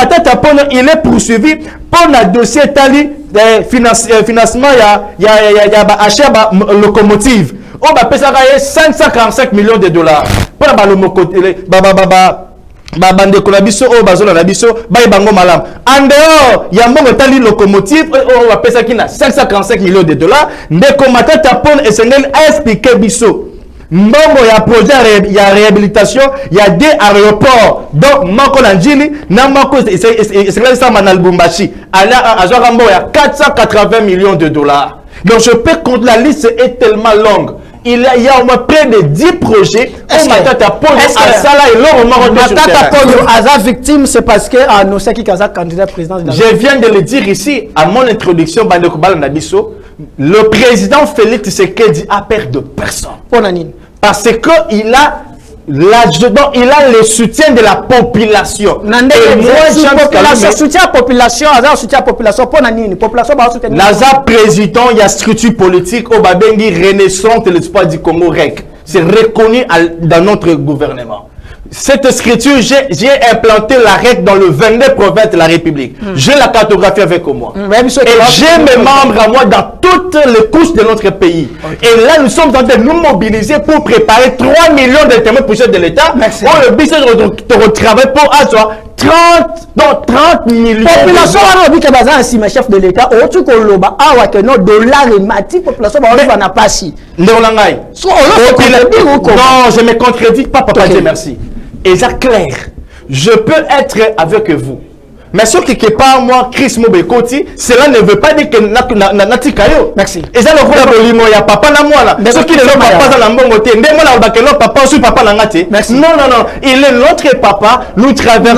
il est poursuivi pour un dossier tali financement il y a achat locomotive. On va payer 545 millions de dollars. Pour la en dehors, il y a un locomotive, on va payer 545 millions de dollars. Dès qu'on a expliqué Bisso. Mbongo ya projet, il y a réhabilitation, il y a des aéroports. Donc, Mako Landjili, Namako, c'est ça, Manalbumbashi. Il y a 480 millions de dollars. Donc, je peux compter, la liste est tellement longue. Il y a au moins près de 10 projets. Matata Ponyo, victime, c'est parce que Nosaki Kaza candidat président de la République. Je viens de le dire ici, à mon introduction, le président Félix Tshisekedi a perdu personne. Parce qu'il a le soutien de la population. Soutien population, Naza président, il y a structure politique au Babengi Renaissance de l'espoir du Congo REC. C'est reconnu dans notre gouvernement. Cette scripture, j'ai implanté la règle dans le 22 provinces de la République. J'ai la cartographie avec moi. Et j'ai mes membres à moi dans toutes les couches de notre pays. Et là, nous sommes en train de nous mobiliser pour préparer 3 millions de témoins pour chef de l'État. Pour le business de retravailler pour asseoir 30 millions. Population, on dit que c'est un chef de l'État. On dit que $, population, on n'a pas si. Non, je me contredis pas, papa, Dieu merci. Et c'est clair, je peux être avec vous. Mais ce qui est pas moi, Chris Mobekoti, cela ne veut pas dire que Natikayo. Merci. Et ça, le gros il y a papa na moi là. Ce qui ne veut pas dans la bonne côté. Mais moi là, papa aussi papa na ngati. Non, il est notre papa. Nous traversons.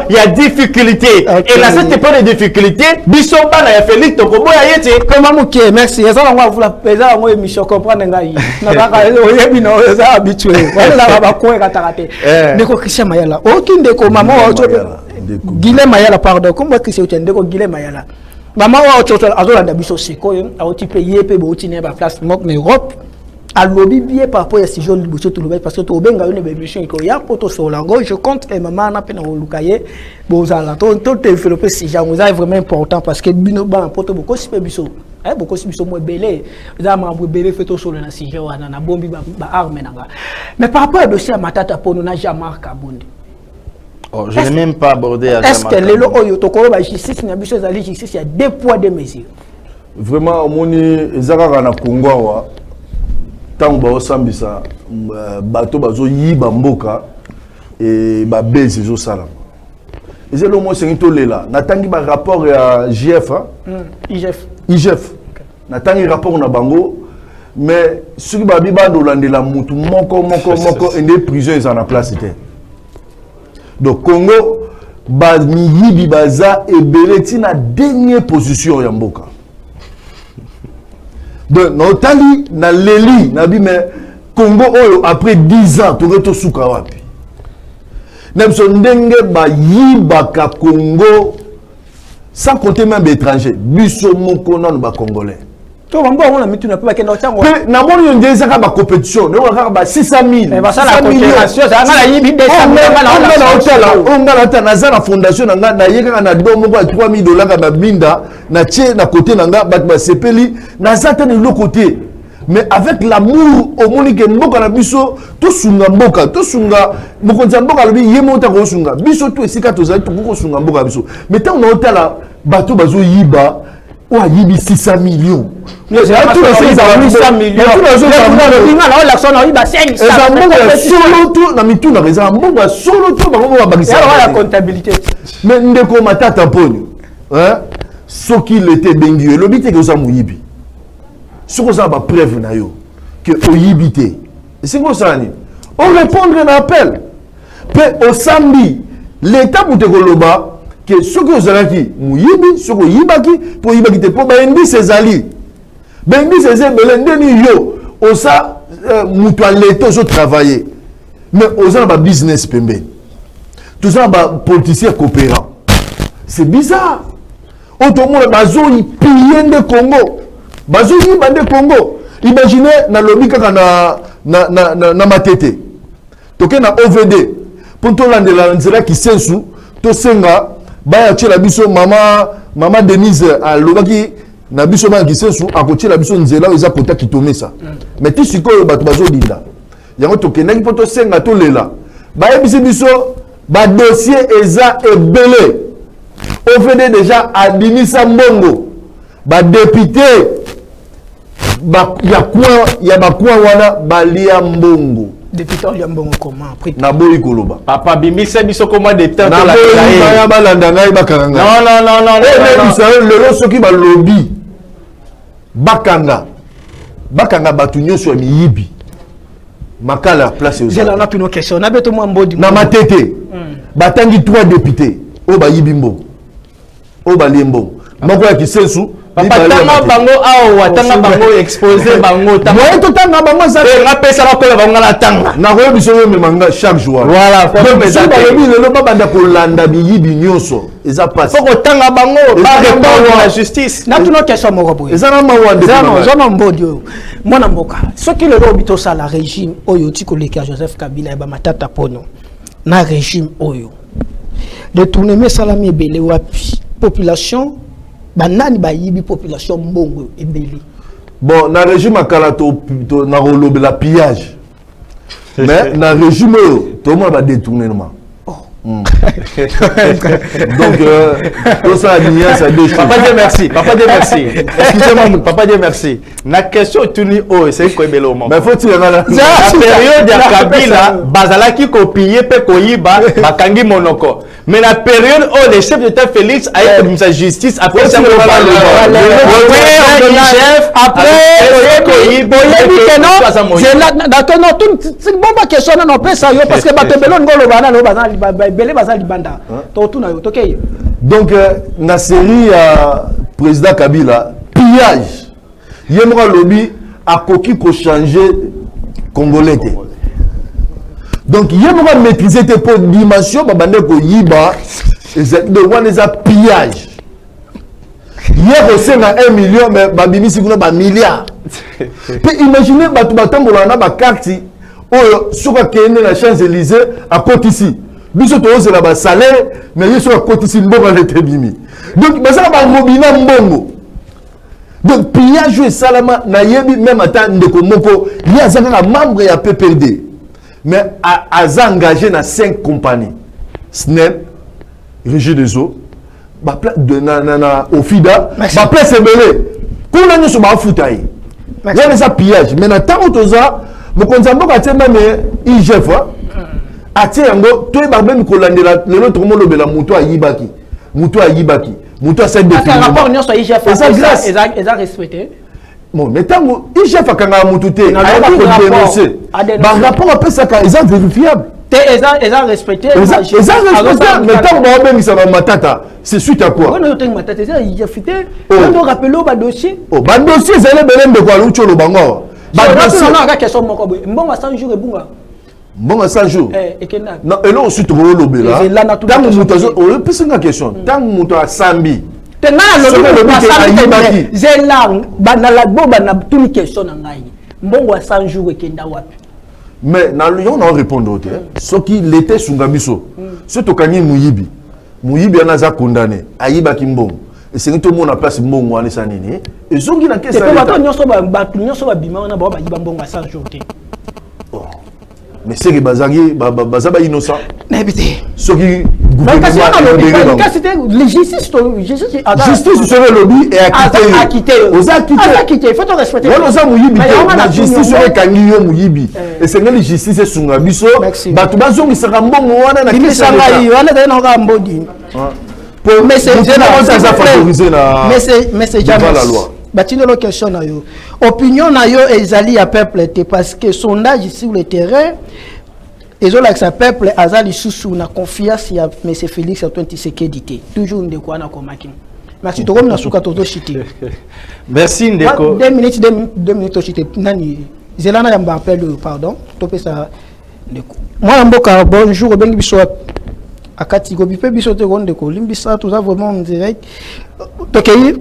Il y a difficulté. Et là, cette époque de difficulté, Bissoba na Félix Tokobo ya yete. Comment mouké, merci. Et ça, on va vous la peser à moi émission comprendre ngai. Na ba oyebino ça habitué. Voilà ba ko raté. Ndeko Christian Mayala. Aucune de ko maman Guilhem Mayala, pardon, comment est-ce que tu as dit Guilhem Mayala? Maman, tu as dit que tu as payé pour place en Europe. À lobby bien par rapport à ce genre de bouche tout le parce que tu as bien gagné une émission qui a pour sur l'angle. Je compte et maman n'a pas au Lukaye. Bon, ça là, tout développé ces gens, c'est vraiment important parce que bino ba porte beaucoup si biso. Beaucoup si biso moi belé. Ça m'a belé fait tout sur le nasi, na bombi ba arme nanga. Mais par rapport au dossier à Matata Ponyo, on n'a jamais Kabundi. Oh, je n'ai même pas abordé. Est-ce que les lois la justice, il y a 2 poids 2 mesures? Vraiment, moni ezaka na Congo tant ba osambisa bato bazo yiba mboka et ba base zo sala. Ezelo le mo sengi to lela. Natangi ba rapport ya GF IGF. Natangi rapport na bango mais sur ba biba ndolandela mutu moko ende prison ils en a place était. Donc Congo Miyibi Baza et Beleti na dernière position ya mboka. Donc notali na leli na bi mais Congo après 10 ans to reto suka wapi. Nemso ndenge ba yibaka Congo sans compter même étrangers. Biso moko non ba congolais. To bambo on a mitu na pas que na chango. Na moni on ndeza ka ba compétition, no ka ba 600 000. Et ba ça la coopération, ça na yibi 200 000 on a na fondation na yeka na domo ba $3 000 ka ba binda na tie na côté nanga ba sepeli na zata na l'autre côté. mais avec l'amour au monique mboka na biso to sunga mboka to sunga mokonza mboka lobi yemota ko sunga biso to esika to za to ko sunga mboka biso mais tant on otala bato bazo yiba o yibi 600 millions mais tout les 800 millions on l'action na yiba 500 solo to na mituna reza mboka solo to bango ba bagisa la comptabilité mais ndeko matata ponyo hein soki l'été bengi lobi te ko za muyibi ce que ça va preuve na yo que oyibité c'est quoi ça ni on répondre à l'appel pe au samedi l'état pour te koloba que ce que ozalaki muyibi ce que yibaki pour yibaki te po bendi sezali bendi sezé belendeni yo osa mutu l'état zo travailler mais osa ba business pembe tout ça ba politicien coopérant c'est bizarre autrement bazo y piller de Congo bazo yi bande Congo imaginez na lobby kaka na matete toke na OVD pour to landela nzela ki sensu to senga ba ya tshela biso mama Denise a lobaki na biso ba ki sensu akotshela biso nzela eza kota kitomesa mais ti sikoyo bato bazo dinda yango toke na ki poto senga to lela ba yebisi biso ba dossier eza ebele OVD déjà adimisa mbongo ba député ya bakwa wana balia mbongo député ya mbongo comment après na boyi koloba papa bimisa biso comment de temps na boyi ya balanda ngai bakanga non lelo soki ba lobby bakanga batu nyonso ya miyibi makala place aux j'ai là une question na beto mo mbodi na matete batangi 3 députés o ba yibi mbongo o ba liembo moko ya kisensu papa tanga bango awa tanga bango exposer bango tanga moi to tanga bango ça nga pesa na kola bango na tanga na ko biso yo memanga chaque jour voilà faut présenter ba lobi le ba banda ko landa biyibi nyonso eza passe faut ko tanga bango ba répondre la justice na tuno question moko boye eza na mawande zana mbodi yo mona mboka soki le lobi to sala régime oyo tikoleka Joseph Kabila e ba matata pono na régime oyo de tourner salami ebele wapi population banani ba yibi population mbongo ebele bon na régime akala to na rolobela pillage mais na régime to mo ba détournement donc tout ça nia ça deux choses. Papa Dieu merci excusez-moi papa Dieu merci na question tuni o c'est quoi belo moment mais faut tirer la période ya Kabila bazalaki copier pe koyiba bakangi monoko mais la période où le chef d'État Félix a été sa justice après ça chef après koyiba c'est là d'accord non tout c'est bon ma question non peut ça parce que batebelo ngolo bana no bana belé bazali banda to tuna yo tokei donc na série président Kabila pillage yemra lobby a koki ko changer congolais donc yemra maîtriser tes pour dimension babande ko yiba de one is a pillage hier aussi na 1 million mais babimisi kuna ba milliard puis imaginez batu batambola na ba carte oyo soka kende na Champs-Élysées à côté ici biso to la ba salaire mais yeso a côté ici mbongo le tebimi donc basala ba mobina mbongo donc pillage et salama na yebi même ata ndeko moko ni azanga na membre ya PPRD mais a engagé na 5 compagnies SNEP Régie des eaux ba na Ofida ba place ebele kuna nyoso ba futai yana ça pillage mais na tango toza mokonza mboka tsemba mais IGF atie yango to ba ben ko landela lelo to mo lobela muto ayibaki muto a cette définition rapport nyoso IGF eza respecté bon mais tango IGF akanga mutu te a ko dénoncer ba rapport après ça eza vérifiable eza respecté eza respecté mais tango ba bengisa ba matata c'est suite à quoi on a matata eza IGF te on rappelle ba dossier ba dossier zele belembe kwa lucholo bango ba dossier na ka question moko boy mbonga 100 jours ebunga mbonga 100 jours non et là ensuite on lobela tango muto o pesinga question tango muto a sambi tena le zela banala bo bana tuni question na ngai mbongo 100 jours ekenda wapi mais na on a répondre ce qui l'été sunga biso ce to kanyi muyibi anaza condamné ayiba ki mbongo c'est que tout le monde a place mbongo wana ça nini et zongi na kesa c'est pas bato nyonso ba bima wana ba ba mbongo ça jour te mais c'est que bazaba innocent n'habité ceux qui justice serait lobby et acquitté aux acquittés il faut te respecter on osa muyibi la justice serait kangi yo muyibi et c'est que la justice est sunga biso batu bazongi saka mbongo wana na kisa ngai wana tena nga mbodi mais c'est jamais la loi batine lo question na yo opinion na yo ezali ya peuple te parce que sondage sur le terrain et avec sa peuple azali sous na confiance ya monsieur Félix Antoine Tshisekedi toujours ndeko na komaki merci to comme na suka toto chiti merci ndeko 2 minutes chiti nani zelana ya m'appelle pardon to pesa ndeko moi mboka bonjour bengi biso akati go bipe biso te ndeko limbisa tout ça vraiment en direct tokei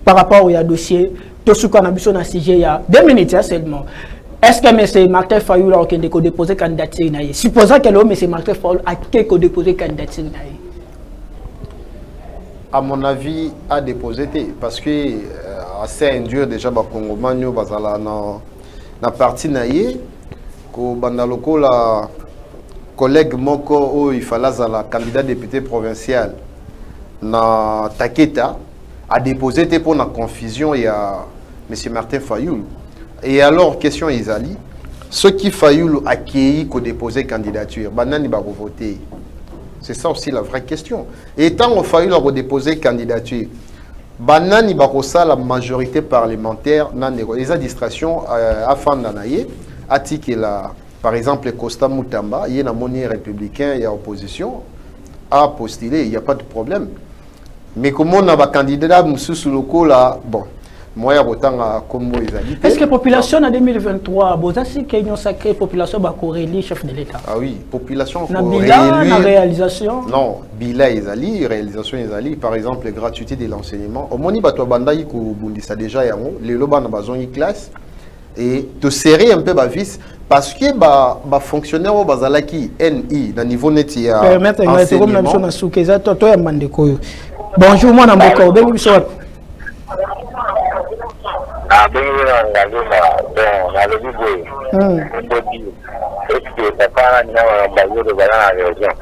par rapport au dossier to suka na biso na sujet ya 2 minutes seulement. Est-ce que M. Martin Fayoul a déposé candidature? Supposons que M. Martin Fayoul a déposé candidature. À mon avis, a déposé parce que assez indur déjà ba Congomano bazala na parti naie ko bandaloko la collègue moko il fallait la candidat député provincial na Taketa a déposé pour la confusion il y a M. Martin Fayoul. Et alors, question Isali, ceux qui Fayoul accueilli qu'au déposer candidature, banani va voter. C'est ça aussi la vraie question. Et tant qu'on Fayoul a déposé candidature, banani va la majorité parlementaire, les administrations à Fandanaye, Atiki la, par exemple, Costa Moutamba, il y a un monnaie républicain, il y a opposition, à postuler, il n'y a pas de problème. Mais comment on a un candidat sous le coup là, bon. Est-ce que la population en 2023, c'est qu'il y a une sacrée population qui chef de l'État? Ah oui, population qui la réalisation? Non, Bila Ezali, réalisation Ezali, par exemple, la gratuité de l'enseignement. Au moins, il y a déjà les lobans ont une classe et te serrer un peu ma vis parce que les fonctionnaires au Bazalaki NI, dans niveau net, il y a enseignement. Bonjour, moi, je Ah, ben, on a le budget. Est-ce que ça parle de la région?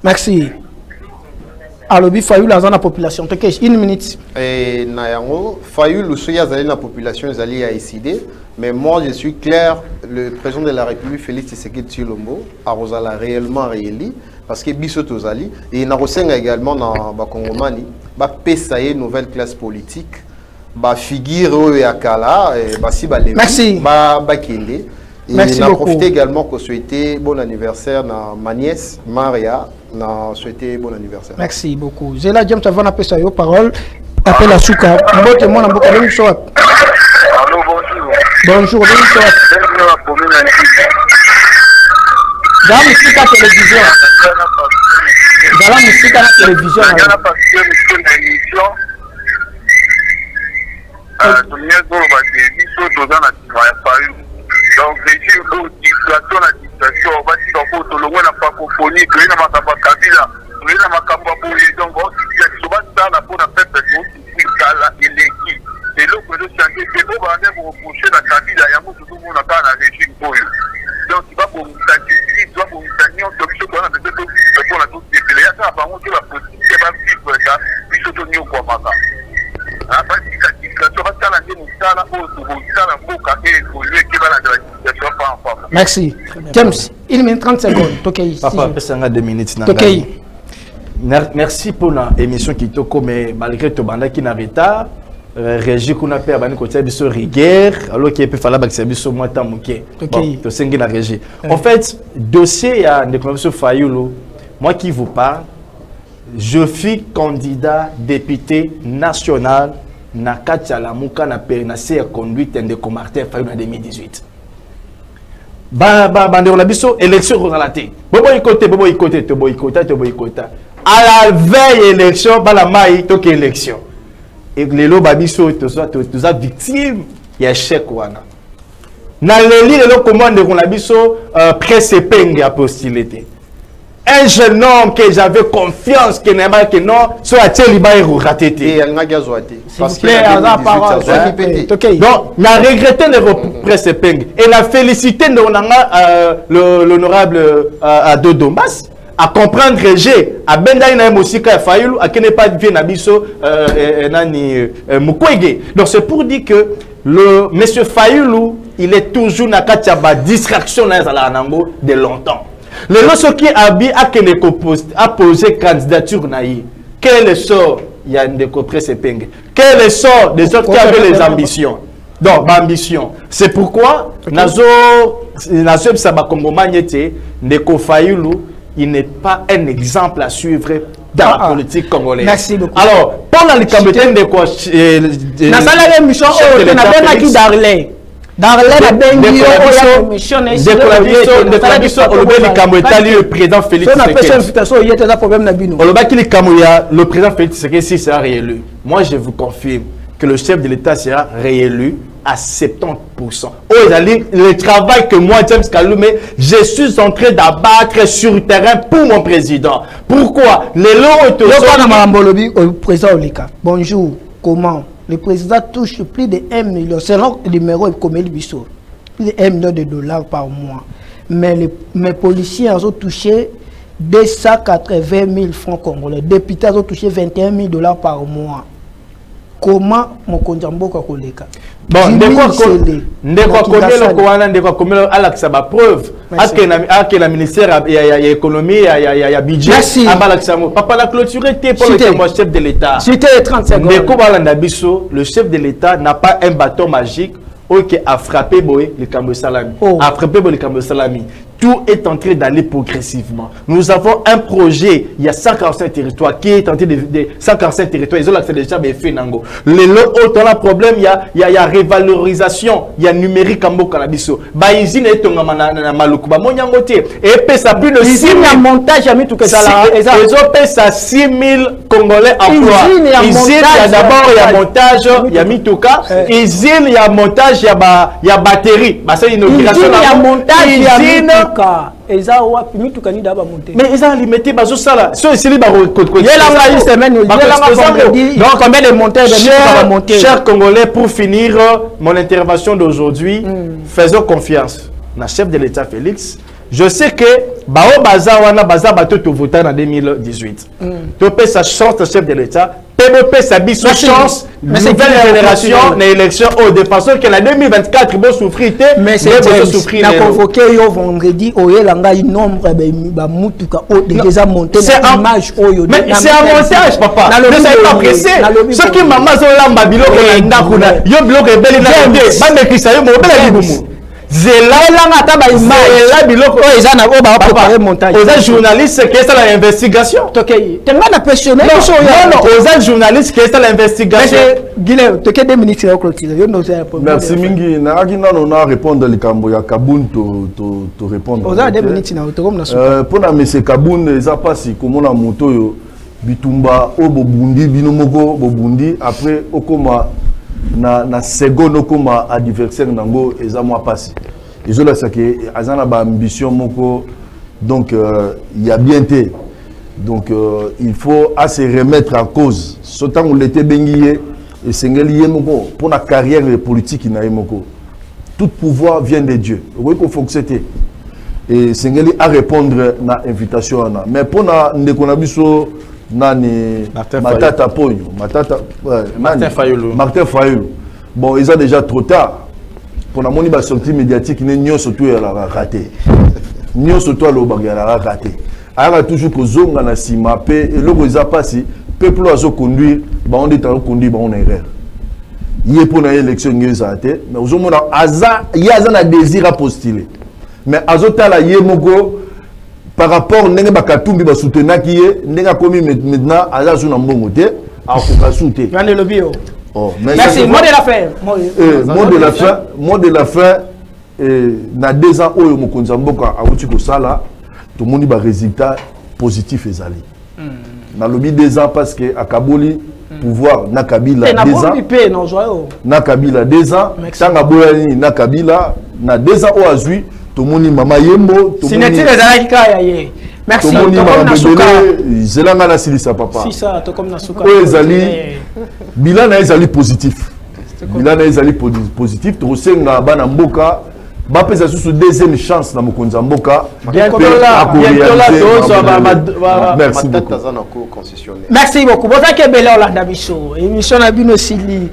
Merci. Alors, Fayoul a la population. Une minute. Et Nayango, Fayoul a la population a décidé. Mais moi, je suis clair, le président de la République, Félix Tshisekedi Tshilombo, a réellement réélu. Parce que Bissot Ozali, et il a également dans Congomani, une nouvelle classe politique, figure et Akala, merci. Et merci beaucoup. Profité également pour souhaiter bon anniversaire à ma nièce Maria, souhaiter bon anniversaire. Merci beaucoup. J'ai la James avant d'appeler sa parole. Appelle à Souka. Bonjour. Bonjour. Dans la musique à télévision. Dans la musique à la télévision. Donc, les gens qui la dictature, on va dire qu'on peut le la francophonie, que la Kabila, que la Makambaboué, donc on va ça la bonne fête de l'équipe. C'est là que le chantier, c'est là qu'on va reprocher la Kabila, il y a beaucoup de monde dans la régime pour eux. Donc, il va pour nous sacrifier, il va pour nous sacrifier, on se dit qu'on a peut-être pour la toute les pays. Ça va monter la politique, va vivre ça, puis se donner au quoi, maman. Après, si la dictature va s'allanger, nous ça, là, pour ça, la boca, et pour lui, qui va la merci. James, il met 30 secondes. Papa, ça 2 minutes. Merci pour l'émission qui toko, mais malgré tout, qui n'a retard, réagir qu'on a fait à côté de rigueur, alors qu'il peut falloir que ça soit moins temps mouké. En fait, dossier à Ndeko Fayoul, moi qui vous parle, je suis candidat député national na Katia Lamouka na PNC conduite de Martin Fayoul en 2018. bandero na biso élection relaté bobo boycota à la veille élection bala mai to élection et lelo babiso tous victime ya échec wana na leli lelo commande ko na biso presse penge a postulité un jeune homme que j'avais confiance que n'aimait que non soit teli ba raté et yanga gazoate parce que donc n'a regretté le presse penge et la félicité l'honorable Adodombas à comprendre j'ai à benda ina mosika Fayulu à qui n'est pas bien abiso nani Mukwege. Donc c'est pour dire que le monsieur Fayulu il est toujours na katiaba distraction na za nango de longtemps. Le lorsque qui a posé candidature naïe, quel est le sort il y a une presse penge, quel est le sort des autres qui avaient les ambitions. Donc ambition, c'est pourquoi nazo saba Congomaniete Ndeko Fayulu il n'est pas un exemple à suivre dans la politique congolaise. Merci beaucoup. Alors, pendant le campagne de quoi la mission le président Félix Tshisekedi sera réélu. Moi, je vous confirme que le chef de l'État sera réélu à 70%. Le travail que moi, James Kalume, je suis en train d'abattre sur le terrain pour mon président. Pourquoi? Bonjour, comment? Le président touche plus de 1 million, selon le numéro plus de 1 million de dollars par mois. Mais mes policiers ont touché 280 000 francs congolais. Les députés ont touché 21 000 dollars par mois. Comment mon konjambo kwa koleka? Bon, preuve que la ministère ya économie ya budget papa la clôturé pour le chef de l'État. C'était 30 secondes. Le chef de l'État n'a pas un bâton magique qui a frappé le Kambo Salami. A frappé le Kambo Salami. Tout est en train d'aller progressivement. Nous avons un projet, il y a 145 territoires qui est en train de 145 territoires, ils ont l'accès déjà mais fait nango. Le autre problème, il y a révalorisation, il y a numérique en Bokanabiso. Ba usine est en Maluku, ba monyangote et puis ça plus de 6 000 montage à tout que ça là. Ils ont payé ça 6 000 Congolais emplois. Usine, il y a d'abord il y a montage, il y a mituka. Usine, il y a montage, il y a batterie. Bah c'est inauguration. Il y a montage, il y a mais ils ont limité bazo sala so isili ba donc combien de montages chers Congolais, pour finir mon intervention d'aujourd'hui, faisons confiance na chef de l'État Félix. Je sais que bao baza wana baza bato to voter en 2018 to pe sa chance chef de l'État PBP sa biso chance nouvelle génération na élection au de façon que la 2024 bon souffrir mais c'est souffrir na convoqué yo vendredi oyelanga nombre ba mutuka o déjà monté na image oyo mais c'est un montage papa ne soyez pas pressé ce qui maman zo lamba biloko na ndakuna yo biloko ebeli na ndé ba mekisa yo mo bela libumu zela ngata ba image la biloko o eza na o ba préparer montage aux journalistes qui est ça l'investigation tokei tenga na questionner non aux journalistes qui est ça l'investigation Guilherme toke 2 minutes au clôture yo no c'est merci mingi na akina no na répondre le kambo ya Kabun to répondre aux 2 minutes na to comme na pona monsieur Kabun eza pasi komona moto yo bitumba o bobundi binomoko bobundi après okoma na seconde okoma adversaire nango eza moi passé izola sake azana ba ambition moko donc il y a bien été donc il faut à se remettre en cause sotant on l'était bengié et sengeli yemoko pour la carrière politique na yemoko tout pouvoir vient de Dieu oui qu'on faut que c'était et sengeli à répondre na invitation na mais pour na ndekona biso nani Matata Ponyo Martin Fayulu bon ils ont déjà trop tard pour la moni ba sortie médiatique ne nyo surtout ya la raté nyo surtout le bagya la raté a toujours que zonga na sima pe et le goza passi peuple azo conduire ba on dit conduire ba on erreur yé pour na élection ngezate mais ozomona aza yaza na désir à postuler mais azota la yé moko par rapport à Bakatumbi ba soutenir qui est n'enga commis maintenant à la zone mbongo te a ko soutenir Yane le bio oh merci mot de la fin mot de la fin na 2 ans oyo mokonzi mboka awuti ko sala tout monde ba résultat positif ezali na lobi 2 ans parce que akaboli pouvoir na Kabila 2 ans na Kabila 2 ans tanga boyani na Kabila na 2 ans o azui tout monde mama yembo tout monde ezalaki kaya ye merci tout monde mama bebele zelanga na silisa papa si ça to comme na suka o ezali bilan na ezali positif bilan na ezali positif to senga bana mboka bapesa sous deuxième chance na mokonza mboka bientôt là merci beaucoup bozaki ebele olanda biso émission na bino sili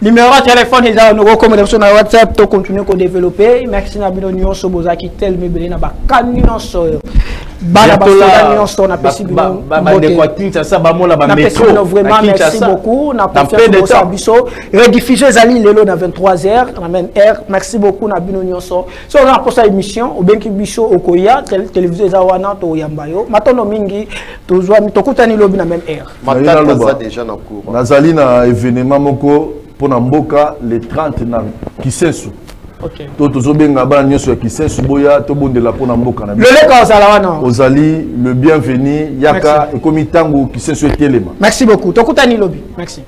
numéro de téléphone est dans nos communications sur WhatsApp to continuer ko développer merci na bino nyonso bozaki tel mebele na bakani nyonso bala basala nyonso na pesi bino ça ba mola ba métro vraiment merci beaucoup na confiance biso rediffuser zali lelo na 23h na même heure merci beaucoup na bino nyonso so on a pour ça émission au benki biso okoya télévision za wana to yambayo matono mingi tozwa mitokutani lobi na même heure matata déjà na cours nazali na événement moko pour Mboka le 30 na Kisensu. OK. Toto zobenga ba nyoso ya Kisensu boya to bondela pour Mboka na. Le leka ozala wana. Ozali le bienvenu yaka ekomi tango Kisensu etelema. Merci beaucoup. Tokutani lobi. Merci.